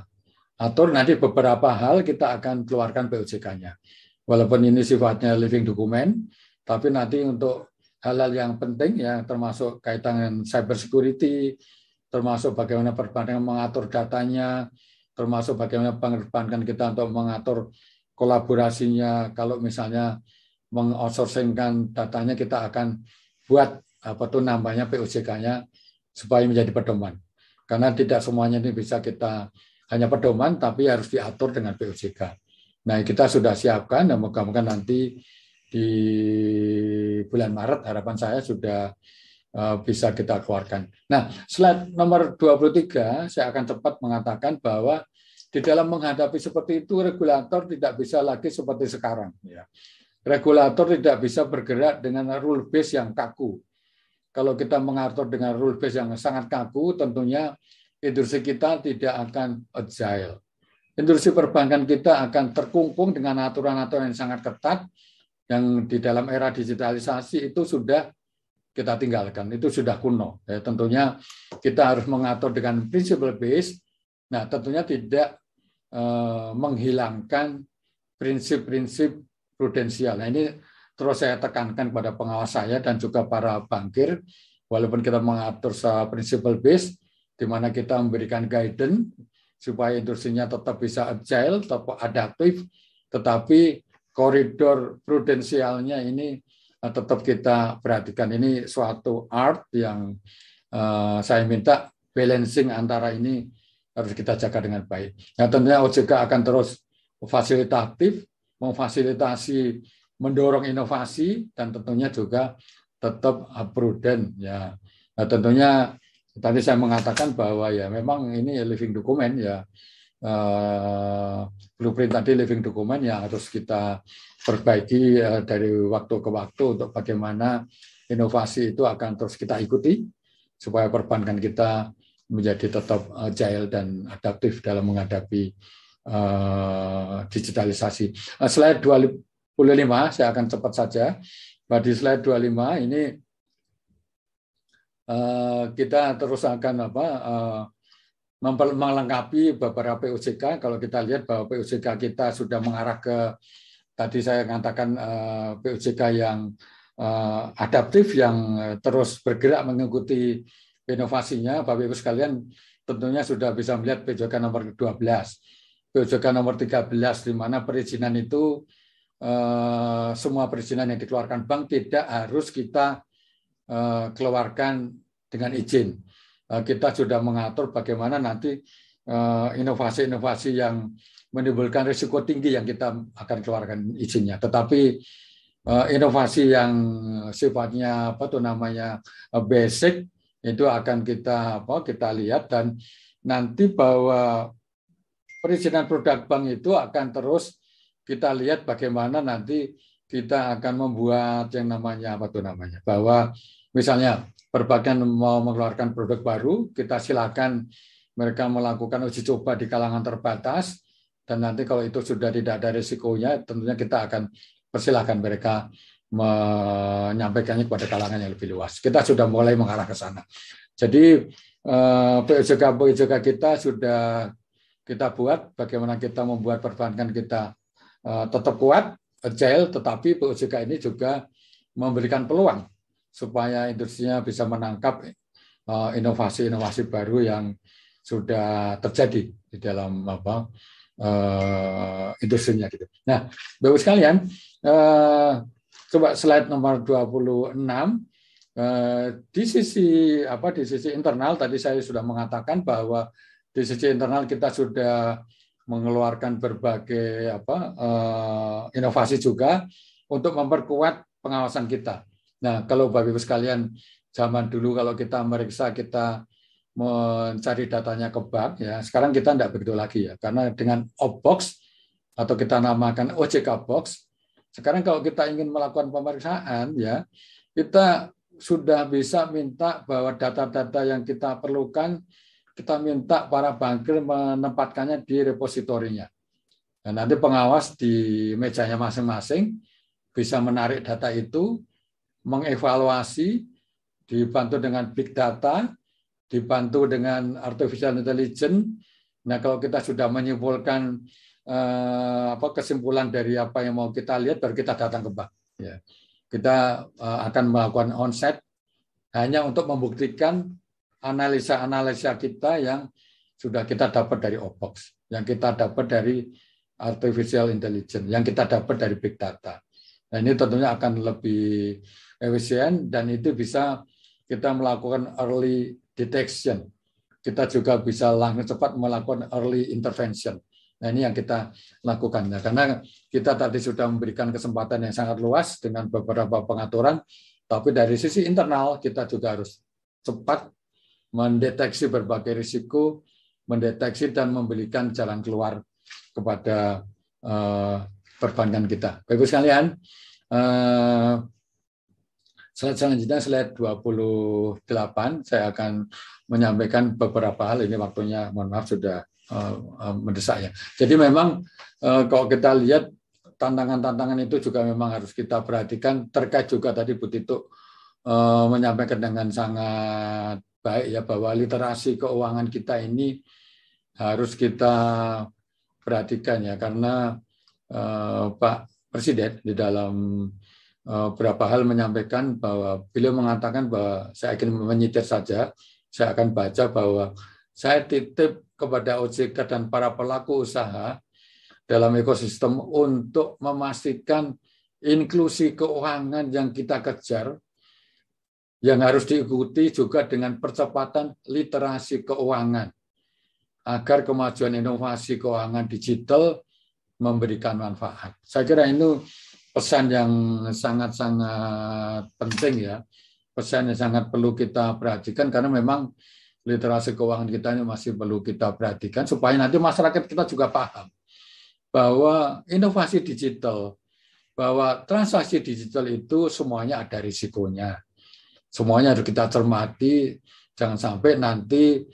atur, nanti beberapa hal kita akan keluarkan POJK-nya. Walaupun ini sifatnya living document, tapi nanti untuk hal-hal yang penting ya, termasuk kaitan dengan cyber security, termasuk bagaimana perbankan mengatur datanya, termasuk bagaimana perbankan kita untuk mengatur kolaborasinya. Kalau misalnya mengoutsourcingkan datanya, kita akan buat namanya POJK-nya supaya menjadi pedoman. Karena tidak semuanya ini bisa kita hanya pedoman, tapi harus diatur dengan POJK. Nah, kita sudah siapkan dan moga-moga nanti di bulan Maret harapan saya sudah bisa kita keluarkan. Nah, slide nomor 23 saya akan cepat mengatakan bahwa di dalam menghadapi seperti itu regulator tidak bisa lagi seperti sekarang. Ya. Regulator tidak bisa bergerak dengan rule base yang kaku. Kalau kita mengatur dengan rule base yang sangat kaku, tentunya industri kita tidak akan agile. Industri perbankan kita akan terkungkung dengan aturan-aturan yang sangat ketat, yang di dalam era digitalisasi itu sudah kita tinggalkan, itu sudah kuno. Ya, tentunya kita harus mengatur dengan principle based. Nah, tentunya tidak menghilangkan prinsip-prinsip prudensial. Nah, ini terus saya tekankan pada pengawas saya dan juga para bankir, walaupun kita mengatur secara principle based, di mana kita memberikan guidance supaya industrinya tetap bisa agile, tetap adaptif, tetapi koridor prudensialnya ini tetap kita perhatikan. Ini suatu art yang saya minta balancing antara ini harus kita jaga dengan baik. Nah, tentunya OJK akan terus fasilitatif, memfasilitasi, mendorong inovasi, dan tentunya juga tetap prudent. Ya, nah, tentunya tadi saya mengatakan bahwa ya memang ini living document ya. Blueprint tadi living document yang harus kita perbaiki dari waktu ke waktu untuk bagaimana inovasi itu akan terus kita ikuti supaya perbankan kita menjadi tetap agile dan adaptif dalam menghadapi digitalisasi. Slide 25 saya akan cepat saja. Di slide 25 ini kita terus akan melengkapi beberapa POJK. Kalau kita lihat bahwa POJK kita sudah mengarah ke, tadi saya katakan POJK yang adaptif, yang terus bergerak mengikuti inovasinya. Bapak Ibu sekalian tentunya sudah bisa melihat POJK nomor 12. POJK nomor 13, di mana perizinan itu semua perizinan yang dikeluarkan bank tidak harus kita keluarkan dengan izin. Kita sudah mengatur bagaimana nanti inovasi-inovasi yang menimbulkan risiko tinggi yang kita akan keluarkan izinnya. Tetapi inovasi yang sifatnya basic itu akan kita lihat, dan nanti bahwa perizinan produk bank itu akan terus kita lihat bagaimana nanti kita akan membuat yang namanya bahwa misalnya perbankan mau mengeluarkan produk baru, kita silakan mereka melakukan uji coba di kalangan terbatas, dan nanti kalau itu sudah tidak ada risikonya, tentunya kita akan persilahkan mereka menyampaikannya kepada kalangan yang lebih luas. Kita sudah mulai mengarah ke sana. Jadi POJK kita sudah kita buat bagaimana kita membuat perbankan kita tetap kuat, agile, tetapi POJK ini juga memberikan peluang supaya industrinya bisa menangkap inovasi-inovasi baru yang sudah terjadi di dalam industrinya gitu. Nah, Bapak sekalian, coba slide nomor 26. Di sisi internal tadi saya sudah mengatakan bahwa di sisi internal kita sudah mengeluarkan berbagai inovasi juga untuk memperkuat pengawasan kita. Nah, kalau Bapak Ibu sekalian, zaman dulu kalau kita meriksa, kita mencari datanya ke bank, ya sekarang kita tidak begitu lagi ya, karena dengan OBOX atau kita namakan OJK Box, sekarang kalau kita ingin melakukan pemeriksaan, ya kita sudah bisa minta bahwa data-data yang kita perlukan, kita minta para bankir menempatkannya di repositorinya. Dan nanti pengawas di mejanya masing-masing bisa menarik data itu, mengevaluasi, dibantu dengan big data, dibantu dengan artificial intelligence. Nah, kalau kita sudah menyimpulkan kesimpulan dari apa yang mau kita lihat, baru kita datang ke bank. Ya. Kita akan melakukan onset hanya untuk membuktikan analisa-analisa kita yang sudah kita dapat dari OBOX, yang kita dapat dari artificial intelligence, yang kita dapat dari big data. Nah, ini tentunya akan lebih efisien, dan itu bisa kita melakukan early detection. Kita juga bisa langsung cepat melakukan early intervention. Nah, ini yang kita lakukan. Nah, karena kita tadi sudah memberikan kesempatan yang sangat luas dengan beberapa pengaturan, tapi dari sisi internal kita juga harus cepat mendeteksi berbagai risiko, mendeteksi dan memberikan jalan keluar kepada perbankan kita. Bapak-Ibu sekalian, slide selanjutnya, slide 28, saya akan menyampaikan beberapa hal. Ini waktunya, mohon maaf, sudah mendesak ya. Jadi memang kalau kita lihat tantangan-tantangan itu juga memang harus kita perhatikan, terkait juga tadi Bu Tito menyampaikan dengan sangat baik ya, bahwa literasi keuangan kita ini harus kita perhatikan ya, karena Pak Presiden di dalam beberapa hal menyampaikan bahwa beliau mengatakan bahwa saya akan menyitir saja, saya akan baca bahwa saya titip kepada OJK dan para pelaku usaha dalam ekosistem untuk memastikan inklusi keuangan yang kita kejar, yang harus diikuti juga dengan percepatan literasi keuangan, agar kemajuan inovasi keuangan digital memberikan manfaat. Saya kira ini pesan yang sangat-sangat penting ya, pesan yang sangat perlu kita perhatikan, karena memang literasi keuangan kita ini masih perlu kita perhatikan, supaya nanti masyarakat kita juga paham bahwa inovasi digital, bahwa transaksi digital itu semuanya ada risikonya. Semuanya harus kita cermati, jangan sampai nanti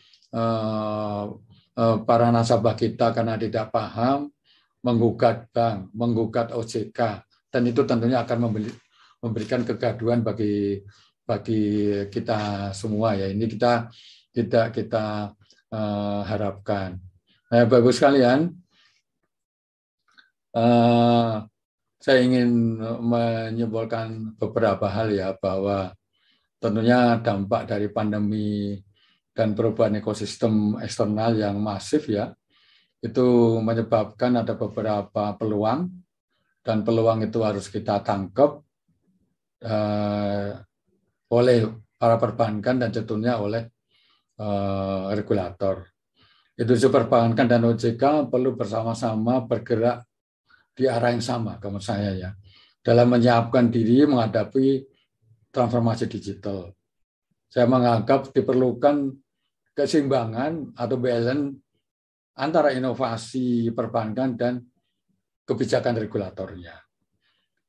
para nasabah kita karena tidak paham menggugat bank, menggugat OJK, dan itu tentunya akan memberikan kegaduhan bagi kita semua ya. Ini kita harapkan. Nah, Bapak-Ibu sekalian, saya ingin menyimpulkan beberapa hal ya, bahwa tentunya dampak dari pandemi dan perubahan ekosistem eksternal yang masif ya, itu menyebabkan ada beberapa peluang, dan peluang itu harus kita tangkap oleh para perbankan dan tentunya oleh regulator. Industri perbankan dan OJK perlu bersama-sama bergerak di arah yang sama, menurut saya ya, dalam menyiapkan diri menghadapi transformasi digital. Saya menganggap diperlukan keseimbangan atau balance antara inovasi perbankan dan kebijakan regulatornya.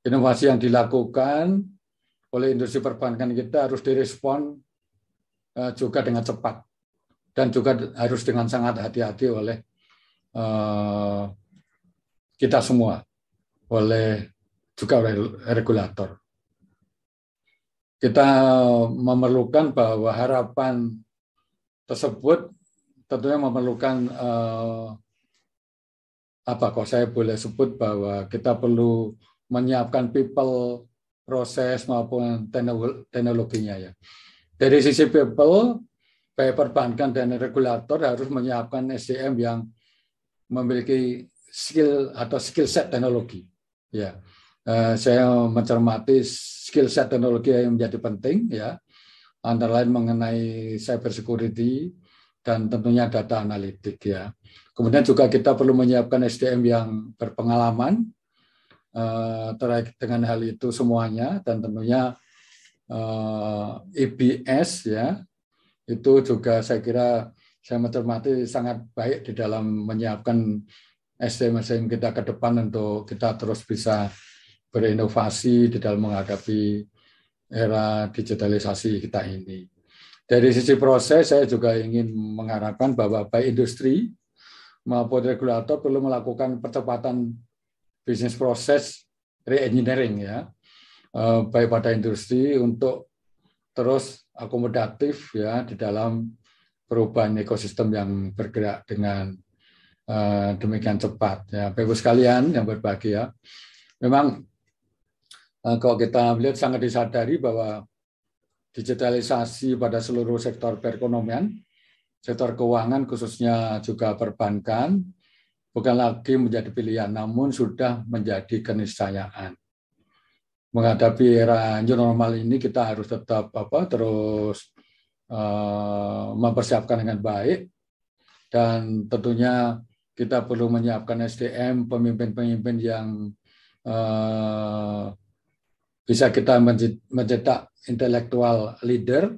Inovasi yang dilakukan oleh industri perbankan kita harus direspon juga dengan cepat, dan juga harus dengan sangat hati-hati oleh kita semua, juga oleh regulator. Kita memerlukan bahwa harapan tersebut tentunya memerlukan kalau saya boleh sebut bahwa kita perlu menyiapkan people, proses maupun teknologinya ya. Dari sisi people, baik perbankan dan regulator harus menyiapkan SDM yang memiliki skill atau skill set teknologi. Ya, saya mencermati skill set teknologi yang menjadi penting ya, antara lain mengenai cyber security dan tentunya data analitik ya. Kemudian juga kita perlu menyiapkan SDM yang berpengalaman terkait dengan hal itu semuanya, dan tentunya EBS ya, itu juga saya kira saya mencermati sangat baik di dalam menyiapkan SDM kita ke depan untuk kita terus bisa berinovasi di dalam menghadapi era digitalisasi kita ini. Dari sisi proses, saya juga ingin mengharapkan bahwa baik industri maupun regulator perlu melakukan percepatan bisnis proses re-engineering ya, baik pada industri untuk terus akomodatif ya di dalam perubahan ekosistem yang bergerak dengan demikian cepat ya. Bapak-Ibu sekalian yang berbahagia, memang kalau kita melihat sangat disadari bahwa digitalisasi pada seluruh sektor perekonomian, sektor keuangan khususnya juga perbankan, bukan lagi menjadi pilihan, namun sudah menjadi keniscayaan. Menghadapi era new normal ini kita harus tetap terus mempersiapkan dengan baik, dan tentunya kita perlu menyiapkan SDM, pemimpin-pemimpin yang bisa kita mencetak intelektual leader.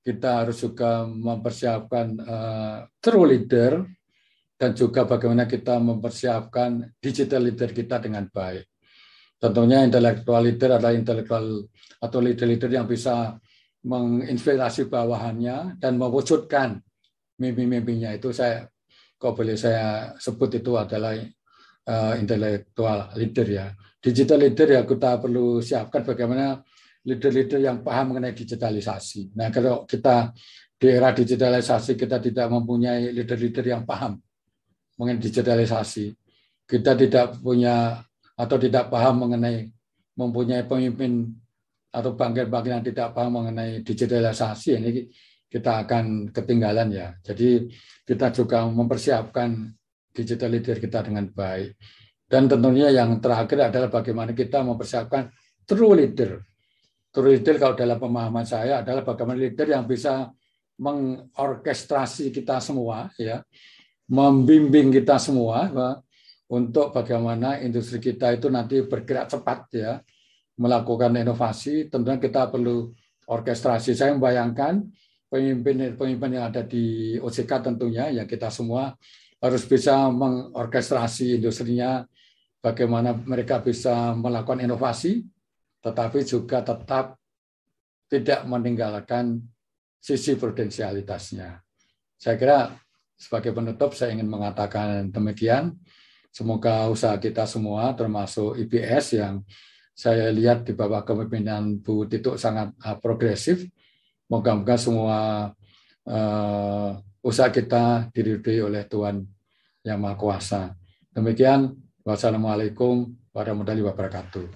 Kita harus juga mempersiapkan true leader, dan juga bagaimana kita mempersiapkan digital leader kita dengan baik. Tentunya intellectual leader adalah intelektual atau leader-leader yang bisa menginspirasi bawahannya dan mewujudkan mimpi-mimpinya. Itu kalau boleh saya sebut itu adalah intelektual leader ya. Digital leader ya kita perlu siapkan bagaimana leader-leader yang paham mengenai digitalisasi. Nah, kalau kita di era digitalisasi kita tidak mempunyai leader-leader yang paham mengenai digitalisasi, kita tidak punya atau tidak paham mengenai mempunyai pemimpin atau bangkit-bangkit yang tidak paham mengenai digitalisasi, ini kita akan ketinggalan ya. Jadi kita juga mempersiapkan digital leader kita dengan baik. Dan tentunya yang terakhir adalah bagaimana kita mempersiapkan true leader. True leader kalau dalam pemahaman saya adalah bagaimana leader yang bisa mengorkestrasi kita semua, ya, membimbing kita semua untuk bagaimana industri kita itu nanti bergerak cepat, ya, melakukan inovasi. Tentunya kita perlu orkestrasi. Saya membayangkan pemimpin yang ada di OJK tentunya ya kita semua harus bisa mengorkestrasi industrinya, bagaimana mereka bisa melakukan inovasi, tetapi juga tetap tidak meninggalkan sisi prudensialitasnya. Saya kira sebagai penutup saya ingin mengatakan demikian. Semoga usaha kita semua termasuk IBS yang saya lihat di bawah kepemimpinan Bu Tituk sangat progresif. Moga-moga semua usaha kita diridhoi oleh Tuhan Yang Maha Kuasa. Demikian, wassalamualaikum warahmatullahi wabarakatuh.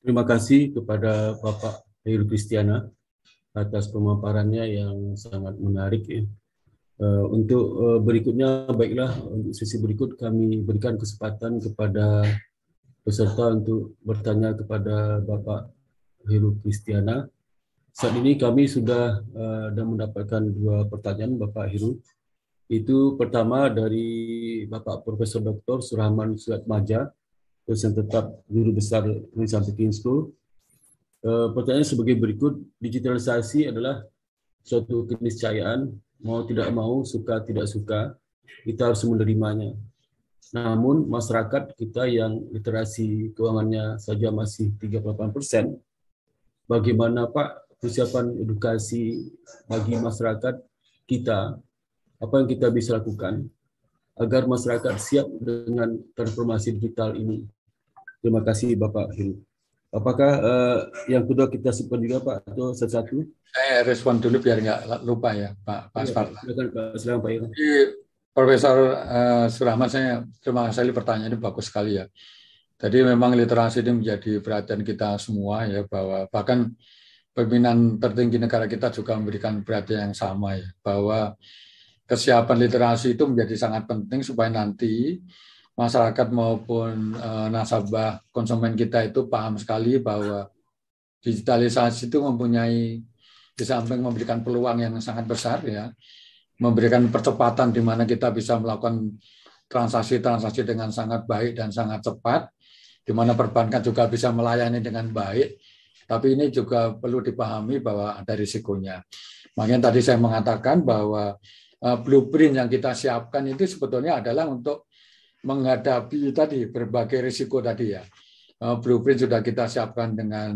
Terima kasih kepada Bapak Heru Kristiana atas pemaparannya yang sangat menarik. Untuk berikutnya, baiklah, untuk sesi berikut kami berikan kesempatan kepada peserta untuk bertanya kepada Bapak Heru Kristiana. Saat ini kami sudah mendapatkan 2 pertanyaan Bapak Heru. Itu pertama dari Bapak Profesor Dr. Surahman Suatmaja, dosen tetap Guru Besar Indonesia Peking School. Pertanyaan sebagai berikut, digitalisasi adalah suatu keniscayaan, mau tidak mau, suka tidak suka, kita harus menerimanya. Namun masyarakat kita yang literasi keuangannya saja masih 38%, bagaimana Pak persiapan edukasi bagi masyarakat kita, apa yang kita bisa lakukan agar masyarakat siap dengan transformasi digital ini? Terima kasih Bapak Heru. Apakah yang kedua kita simpan juga Pak atau satu-satu? Saya respon dulu biar nggak lupa ya Pak Asfar. Silakan Pak Heru. Profesor Surahman, saya terima kasih pertanyaannya bagus sekali ya. Jadi memang literasi ini menjadi perhatian kita semua ya, bahwa bahkan pimpinan tertinggi negara kita juga memberikan perhatian yang sama ya, bahwa kesiapan literasi itu menjadi sangat penting supaya nanti masyarakat maupun nasabah konsumen kita itu paham sekali bahwa digitalisasi itu mempunyai, di samping memberikan peluang yang sangat besar ya, memberikan percepatan di mana kita bisa melakukan transaksi-transaksi dengan sangat baik dan sangat cepat, di mana perbankan juga bisa melayani dengan baik, tapi ini juga perlu dipahami bahwa ada risikonya. Makanya tadi saya mengatakan bahwa blueprint yang kita siapkan itu sebetulnya adalah untuk menghadapi tadi berbagai risiko tadi ya. Blueprint sudah kita siapkan dengan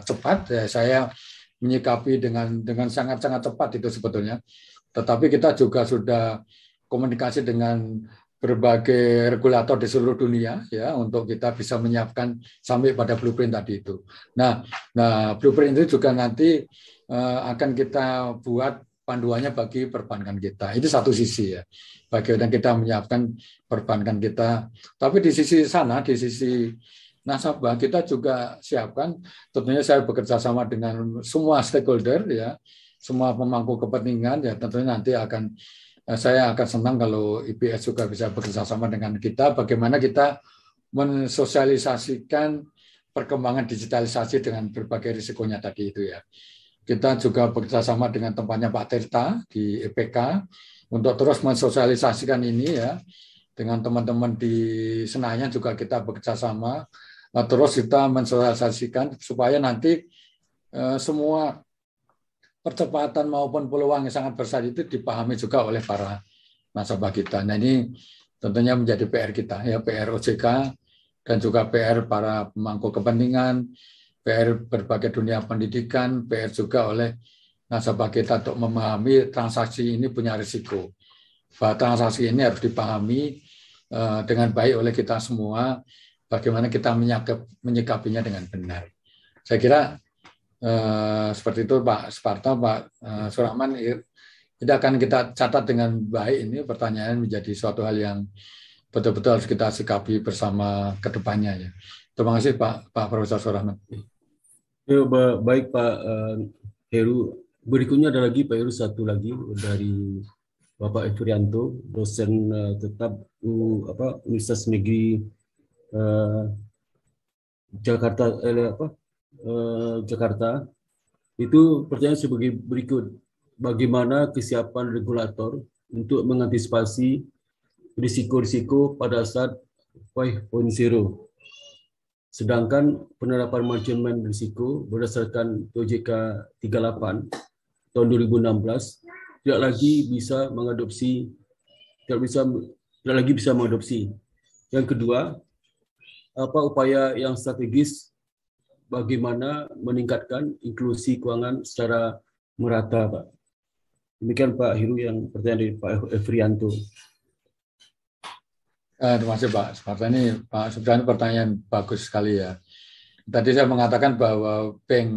cepat, ya, saya menyikapi dengan sangat-sangat cepat itu sebetulnya. Tetapi kita juga sudah komunikasi dengan berbagai regulator di seluruh dunia ya untuk kita bisa menyiapkan sampai pada blueprint tadi itu. Nah blueprint itu juga nanti akan kita buat panduannya bagi perbankan kita. Itu satu sisi ya. Bagaimana kita menyiapkan perbankan kita. Tapi di sisi sana, di sisi nasabah kita juga siapkan. Tentunya saya bekerja sama dengan semua stakeholder ya, semua pemangku kepentingan ya. Tentunya nanti saya akan senang kalau IBS juga bisa bekerja sama dengan kita, bagaimana kita mensosialisasikan perkembangan digitalisasi dengan berbagai risikonya tadi itu ya. Kita juga bekerja sama dengan tempatnya Pak Tirta di EPK untuk terus mensosialisasikan ini ya. Dengan teman-teman di Senayan juga kita bekerja sama, terus kita mensosialisasikan supaya nanti semua percepatan maupun peluang yang sangat besar itu dipahami juga oleh para nasabah kita. Nah ini tentunya menjadi PR kita, ya PR OJK dan juga PR para pemangku kepentingan, PR berbagai dunia pendidikan, PR juga oleh nasabah kita untuk memahami transaksi ini punya risiko. bahwa transaksi ini harus dipahami dengan baik oleh kita semua, bagaimana kita menyikapinya dengan benar. Saya kira seperti itu Pak Sparta, Pak Surahman, ini akan kita catat dengan baik. Ini pertanyaan menjadi suatu hal yang betul-betul harus kita sikapi bersama ke depannya. Ya. Terima kasih Pak Profesor Surahman. Ya, baik Pak Heru. Berikutnya ada lagi Pak Heru, satu lagi dari Bapak Efrianto, dosen tetap Universitas Negeri Jakarta. Jakarta. Itu pertanyaan sebagai berikut: bagaimana kesiapan regulator untuk mengantisipasi risiko-risiko pada saat 5.0? Sedangkan penerapan manajemen risiko berdasarkan OJK 38 tahun 2016 tidak lagi bisa mengadopsi. Yang kedua, apa upaya yang strategis bagaimana meningkatkan inklusi keuangan secara merata, Pak? Demikian Pak Heru yang pertanyaan dari Pak Efrianto. Terima kasih Pak Sparta. Ini Pak sebenarnya pertanyaan bagus sekali ya. Tadi saya mengatakan bahwa bank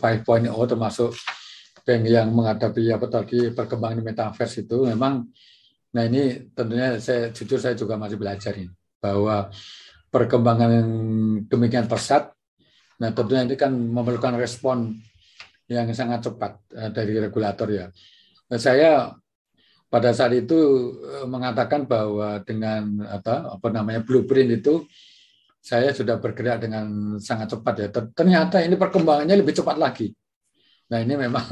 5.0 termasuk bank yang menghadapi perkembangan metaverse itu memang, nah ini tentunya jujur saya juga masih belajar ini, bahwa perkembangan yang demikian pesat, nah tentunya ini kan memerlukan respon yang sangat cepat dari regulator ya. Nah, saya pada saat itu mengatakan bahwa dengan blueprint itu saya sudah bergerak dengan sangat cepat ya. Ternyata ini perkembangannya lebih cepat lagi. Nah ini memang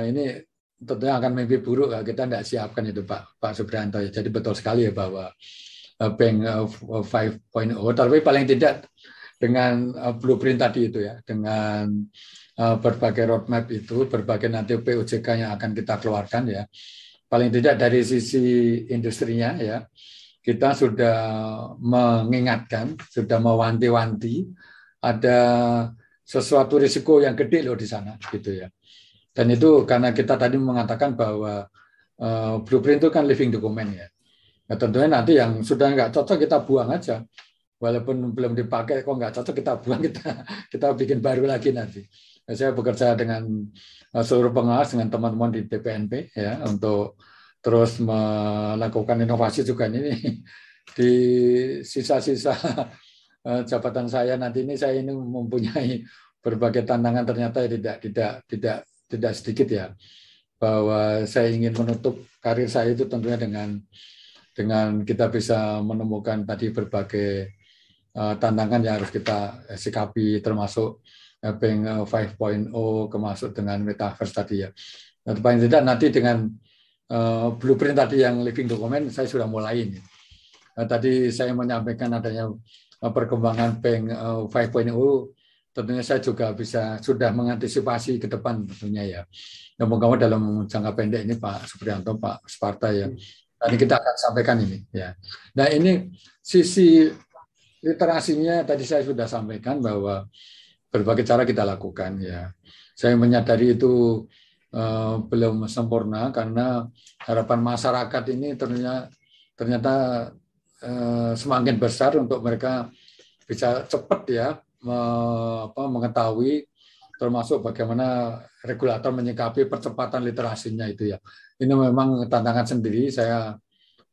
ini tentunya akan mimpi buruk ya, kita tidak siapkan itu Pak Suprianto ya. Jadi betul sekali ya bahwa Bank 5.0, tapi paling tidak dengan blueprint tadi itu ya, dengan berbagai roadmap itu, berbagai nanti POJK yang akan kita keluarkan ya. Paling tidak dari sisi industrinya ya, kita sudah mengingatkan, sudah mewanti-wanti ada sesuatu risiko yang gede loh di sana gitu ya. Dan itu karena kita tadi mengatakan bahwa blueprint itu kan living document ya. Nah, tentunya nanti yang sudah nggak cocok kita buang aja. Walaupun belum dipakai, kok nggak cocok kita buang, kita bikin baru lagi nanti. Nah, saya bekerja dengan seluruh pengawas, dengan teman-teman di DPNP ya, untuk terus melakukan inovasi juga ini di sisa-sisa jabatan saya nanti ini. Saya ini mempunyai berbagai tantangan, ternyata tidak sedikit ya, bahwa saya ingin menutup karir saya itu tentunya dengan kita bisa menemukan tadi berbagai tantangan yang harus kita sikapi, termasuk Bank 5.0 termasuk dengan metaverse tadi ya. Nah, paling tidak nanti dengan blueprint tadi yang living document saya sudah mulai ini. Tadi saya menyampaikan adanya perkembangan Bank 5.0, tentunya saya juga sudah mengantisipasi ke depan tentunya ya. Moga-moga dalam jangka pendek ini Pak Suprianto, Pak Sparta ya. Nanti kita akan sampaikan ini ya. Nah ini sisi literasinya tadi saya sudah sampaikan bahwa berbagai cara kita lakukan ya. Saya menyadari itu belum sempurna karena harapan masyarakat ini ternyata semakin besar untuk mereka bisa cepat ya mengetahui, termasuk bagaimana regulator menyikapi percepatan literasinya itu ya. Ini memang tantangan sendiri. Saya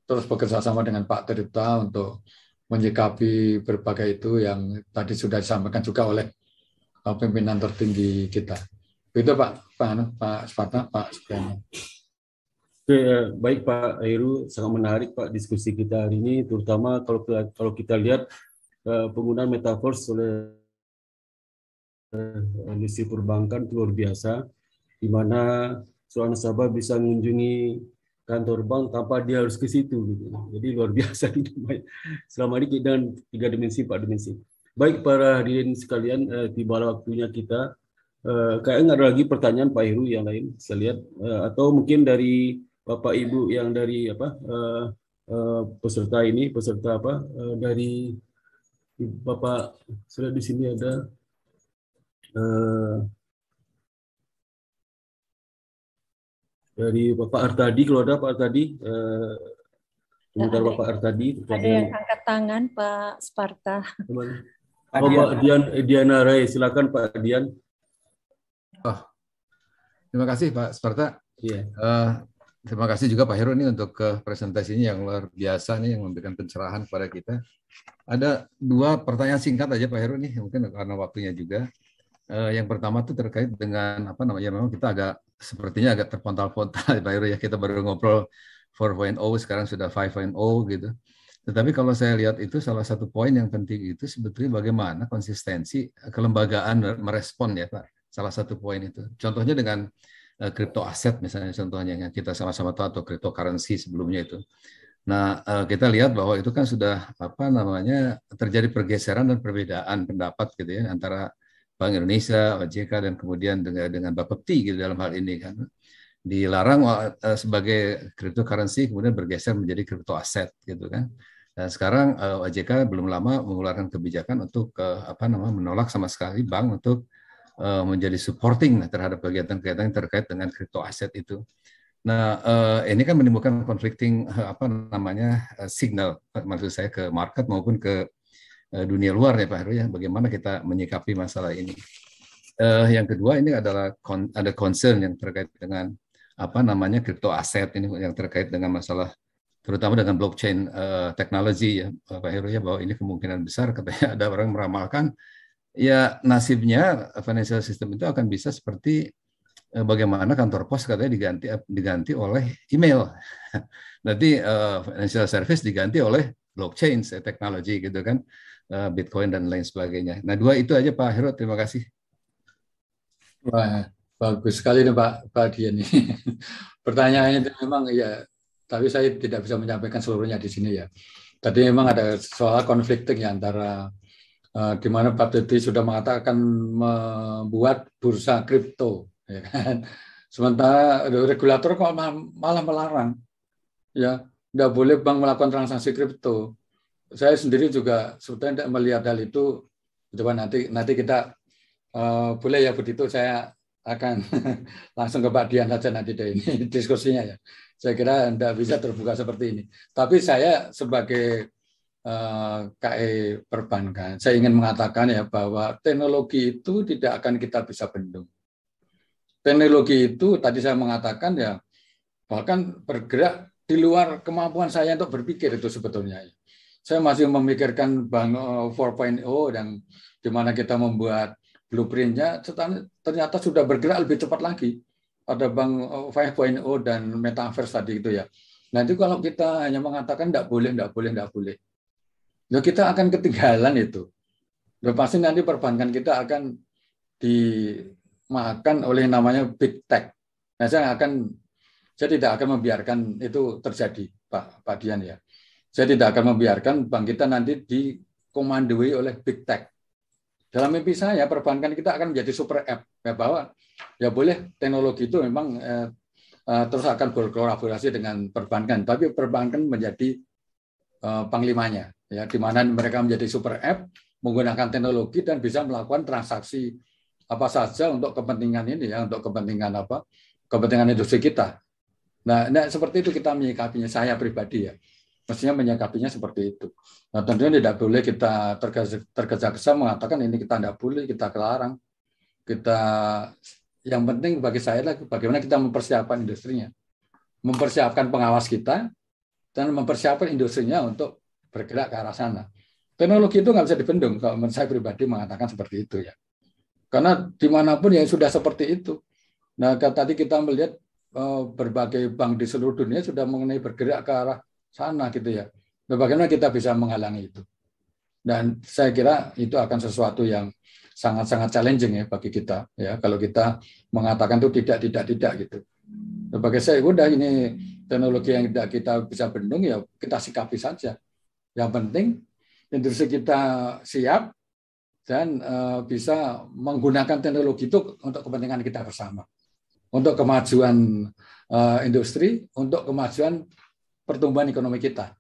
terus bekerja sama dengan Pak Tirta untuk menyikapi berbagai itu yang tadi sudah disampaikan juga oleh pimpinan tertinggi kita. Itu Pak Sparta, Pak Suprianto. Oke, baik Pak Heru, sangat menarik Pak diskusi kita hari ini, terutama kalau kita lihat penggunaan metaverse oleh industri perbankan itu luar biasa, di mana seorang nasabah bisa mengunjungi kantor bank tanpa dia harus ke situ gitu. Jadi luar biasa selama ini dengan 3 dimensi, 4 dimensi. Baik para hadirin sekalian, tibalah waktunya kita. Kayaknya ada lagi pertanyaan Pak Heru yang lain, saya lihat, atau mungkin dari Bapak Ibu yang dari peserta dari Bapak, saya di sini ada dari Bapak Artadi, kalau ada Pak Artadi, komentar Bapak Artadi. Ada yang angkat tangan, Pak Sparta. Oh, Pak Diana Ray, silakan Pak Dian. Oh, terima kasih Pak Sparta. Iya. Terima kasih juga Pak Heru ini untuk presentasinya yang luar biasa nih, yang memberikan pencerahan kepada kita. Ada 2 pertanyaan singkat aja Pak Heru nih, mungkin karena waktunya juga. Yang pertama itu terkait dengan apa namanya, memang kita sepertinya agak terpontal-pontal Pak Heru ya, kita baru ngobrol 4.0, sekarang sudah 5.0 gitu. Tetapi kalau saya lihat itu salah satu poin yang penting itu sebetulnya bagaimana konsistensi kelembagaan merespon ya Pak. Salah satu poin itu. Contohnya dengan crypto aset misalnya, contohnya yang kita sama-sama tahu, atau cryptocurrency sebelumnya itu. Nah, kita lihat bahwa itu kan sudah apa namanya terjadi pergeseran dan perbedaan pendapat gitu ya antara Bank Indonesia, OJK, dan kemudian dengan Bapepti gitu dalam hal ini kan. Dilarang sebagai cryptocurrency, kemudian bergeser menjadi crypto aset gitu kan. Dan sekarang OJK belum lama mengeluarkan kebijakan untuk menolak sama sekali bank untuk menjadi supporting terhadap kegiatan-kegiatan yang terkait dengan crypto aset itu. Nah, ini kan menimbulkan conflicting signal, maksud saya ke market maupun ke dunia luar ya Pak Heru ya. Bagaimana kita menyikapi masalah ini? Yang kedua ini adalah ada concern yang terkait dengan crypto aset ini, yang terkait dengan masalah terutama dengan blockchain teknologi ya Pak Heru ya, bahwa ini kemungkinan besar katanya ada orang meramalkan ya nasibnya financial system itu akan bisa seperti bagaimana kantor pos katanya diganti oleh email. Nanti financial service diganti oleh blockchain teknologi gitu kan, Bitcoin dan lain sebagainya. Nah, 2 itu aja Pak Heru, terima kasih. Wah, bagus sekali nih Pak Dian ini. Pertanyaannya itu memang ya, tapi saya tidak bisa menyampaikan seluruhnya di sini ya. Tadi memang ada soal conflicting ya antara di mana Pak Teti sudah mengatakan membuat bursa kripto, ya kan? Sementara regulator kok malah melarang, ya, tidak boleh bank melakukan transaksi kripto. Saya sendiri juga sebetulnya tidak melihat hal itu. Coba nanti kita boleh ya begitu, saya akan langsung ke Pak Dian saja nanti deh ini diskusinya ya. Saya kira tidak bisa terbuka seperti ini. Tapi saya sebagai KE perbankan, saya ingin mengatakan ya bahwa teknologi itu tidak akan kita bisa bendung. Teknologi itu tadi saya mengatakan ya bahkan bergerak di luar kemampuan saya untuk berpikir itu sebetulnya. Saya masih memikirkan bank 4.0 yang di mana kita membuat blueprint-nya, ternyata sudah bergerak lebih cepat lagi. Ada bank 5.0 dan metaverse tadi itu ya. Nanti kalau kita hanya mengatakan tidak boleh, ya kita akan ketinggalan itu. Ya, pasti nanti perbankan kita akan dimakan oleh namanya big tech. Nah, saya tidak akan membiarkan itu terjadi, Pak Dian ya. Saya tidak akan membiarkan bank kita nanti dikomandoi oleh big tech. Dalam mimpi saya, perbankan kita akan menjadi super app, ya, bahwa ya boleh teknologi itu memang terus akan berkolaborasi dengan perbankan, tapi perbankan menjadi panglimanya. Ya, di mana mereka menjadi super app menggunakan teknologi dan bisa melakukan transaksi apa saja untuk kepentingan ini ya, untuk kepentingan kepentingan industri kita. Nah, seperti itu kita menyikapinya, saya pribadi ya, mestinya menyikapinya seperti itu. Nah, tentunya tidak boleh kita tergesa-gesa mengatakan ini kita tidak boleh, kita larang. Yang penting bagi saya adalah bagaimana kita mempersiapkan industrinya, mempersiapkan pengawas kita, dan mempersiapkan industrinya untuk bergerak ke arah sana. Teknologi itu nggak bisa dibendung, kalau menurut saya pribadi mengatakan seperti itu ya. Karena dimanapun ya sudah seperti itu. Nah, tadi kita melihat berbagai bank di seluruh dunia sudah mengenai bergerak ke arah sana gitu ya. Nah, bagaimana kita bisa menghalangi itu? Dan saya kira itu akan sesuatu yang sangat-sangat challenging ya bagi kita ya. Kalau kita mengatakan itu tidak gitu. Nah, bagi saya udah ini teknologi yang tidak kita bisa bendung ya kita sikapi saja. Yang penting industri kita siap dan bisa menggunakan teknologi itu untuk kepentingan kita bersama, untuk kemajuan industri, untuk kemajuan pertumbuhan ekonomi kita,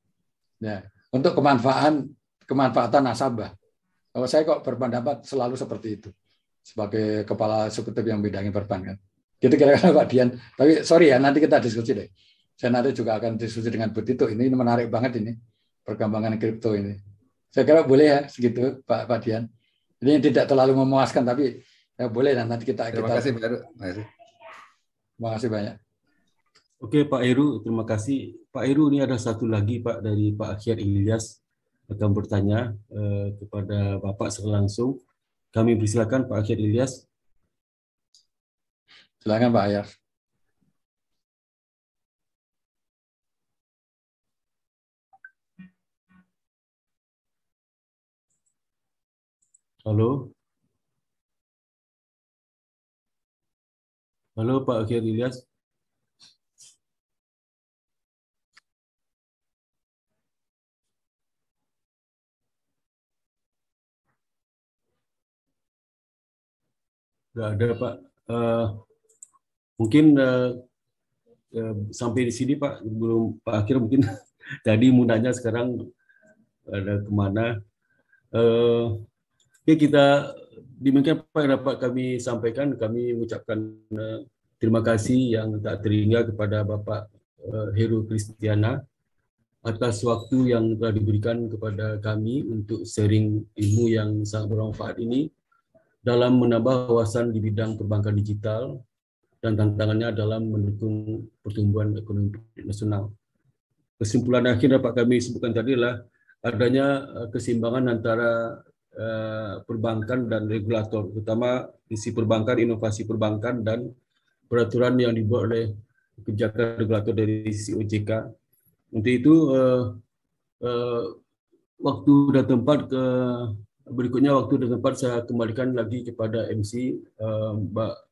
ya, untuk kemanfaatan nasabah. Kalau saya kok berpendapat selalu seperti itu sebagai kepala eksekutif yang bidangi perbankan. Gitu kira-kira Pak Dian. Tapi sorry ya, nanti kita diskusi deh. Saya nanti juga akan diskusi dengan Bu Tito. Ini menarik banget ini perkembangan kripto ini. Saya kira boleh ya segitu Pak Dian. Ini tidak terlalu memuaskan tapi ya boleh nanti kita. Terima kasih Pak Heru. Terima kasih banyak. Oke Pak Heru, terima kasih. Pak Heru, ini ada satu lagi Pak dari Pak Akhir Ilyas akan bertanya kepada Bapak secara langsung. Kami persilakan Pak Akhir Ilyas. Silakan Pak Ayas. Halo. Halo Pak Akhir Ilyas. Nggak ada Pak. Mungkin sampai di sini Pak, belum Pak Akhir mungkin tadi mudahnya sekarang ada kemana. Oke, kita demikian apa yang dapat kami sampaikan. Kami mengucapkan terima kasih yang tak terhingga kepada Bapak Heru Kristiana atas waktu yang telah diberikan kepada kami untuk sharing ilmu yang sangat bermanfaat ini dalam menambah wawasan di bidang perbankan digital dan tantangannya dalam mendukung pertumbuhan ekonomi nasional. Kesimpulan akhir dapat kami sebutkan tadi adalah adanya keseimbangan antara perbankan dan regulator, terutama isi perbankan, inovasi perbankan, dan peraturan yang dibuat oleh kebijakan regulator dari sisi OJK. Untuk itu, waktu dan tempat berikutnya, waktu dan tempat saya kembalikan lagi kepada MC Mbak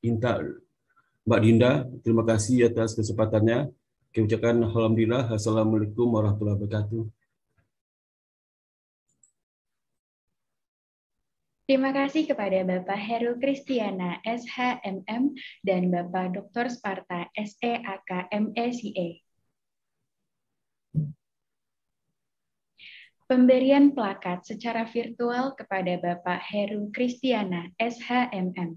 Dinda. Terima kasih atas kesempatannya. Kami ucapkan alhamdulillah. Assalamualaikum warahmatullahi wabarakatuh. Terima kasih kepada Bapak Heru Kristiana, SHMM, dan Bapak Dr. Sparta, SEAK, MECA. Pemberian plakat secara virtual kepada Bapak Heru Kristiana, SHMM.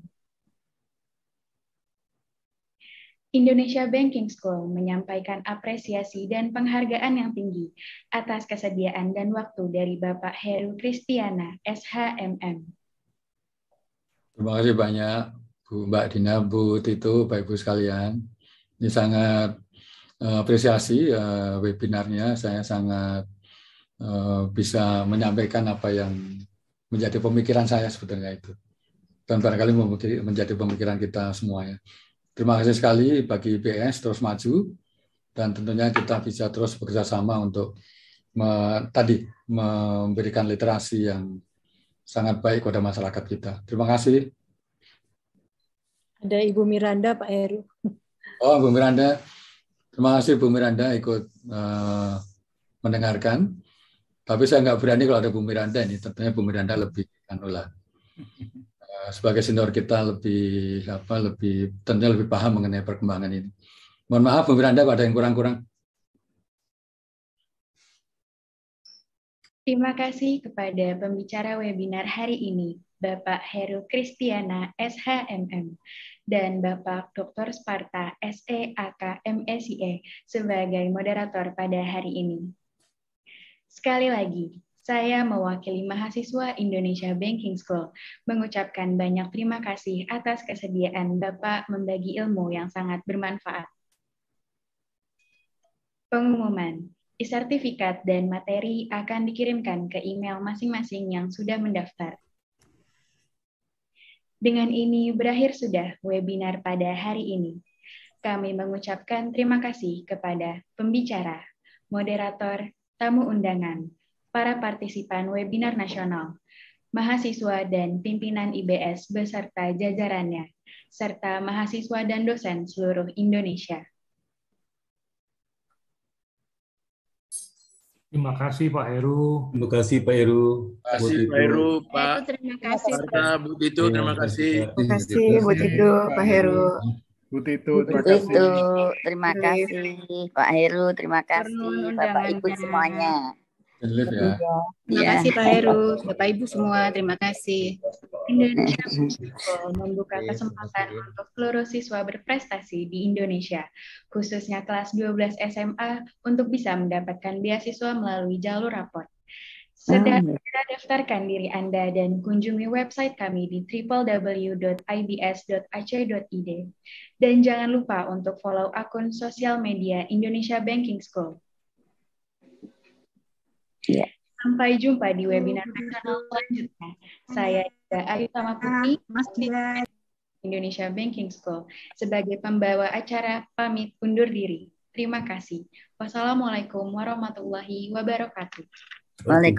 Indonesia Banking School menyampaikan apresiasi dan penghargaan yang tinggi atas kesediaan dan waktu dari Bapak Heru Kristiana, SHMM. Terima kasih banyak Bu Mbak Dina, Bu Tito, Bapak Ibu sekalian. Ini sangat apresiasi webinarnya. Saya sangat bisa menyampaikan apa yang menjadi pemikiran saya sebetulnya itu. Dan barangkali menjadi pemikiran kita semuanya. Terima kasih sekali bagi IPS terus maju dan tentunya kita bisa terus bekerja sama untuk memberikan literasi yang sangat baik kepada masyarakat kita. Terima kasih. Ada Ibu Miranda, Pak Heru. Oh, Bu Miranda. Terima kasih Bu Miranda ikut mendengarkan. Tapi saya nggak berani kalau ada Bu Miranda ini. Tentunya Bu Miranda lebih sebagai senior kita tentunya lebih paham mengenai perkembangan ini. Mohon maaf Bu Miranda, ada yang kurang-kurang. Terima kasih kepada pembicara webinar hari ini, Bapak Heru Kristiana, SHMM, dan Bapak Dr. Sparta, SEAK, MECA, sebagai moderator pada hari ini. Sekali lagi, saya mewakili mahasiswa Indonesia Banking School mengucapkan banyak terima kasih atas kesediaan Bapak membagi ilmu yang sangat bermanfaat. Pengumuman, e-sertifikat dan materi akan dikirimkan ke email masing-masing yang sudah mendaftar. Dengan ini berakhir sudah webinar pada hari ini. Kami mengucapkan terima kasih kepada pembicara, moderator, tamu undangan, para partisipan webinar nasional, mahasiswa dan pimpinan IBS beserta jajarannya, serta mahasiswa dan dosen seluruh Indonesia. Terima kasih Pak Heru. Terima kasih Pak Heru. Terima kasih Pak Heru, Pak. Terima kasih Sparta, Bu Tito, terima kasih. Terima kasih Bu Tito, Pak Heru. Bu Tito, terima Bu kasih. Tito, terima kasih. Pak Heru, terima kasih. Bapak Ibu semuanya. Ya. Terima kasih Pak Heru, Bapak Ibu semua, terima kasih. Indonesia Banking School membuka kesempatan untuk seluruh siswa berprestasi di Indonesia, khususnya kelas 12 SMA, untuk bisa mendapatkan beasiswa melalui jalur raport. Segera daftarkan diri Anda dan kunjungi website kami di www.ibs.ac.id. Dan jangan lupa untuk follow akun sosial media Indonesia Banking School. Sampai jumpa di webinar nasional selanjutnya. Saya Ayu Tama Putri, Indonesia Banking School. Sebagai pembawa acara, pamit undur diri. Terima kasih. Wassalamualaikum warahmatullahi wabarakatuh. Waalaikumsalam.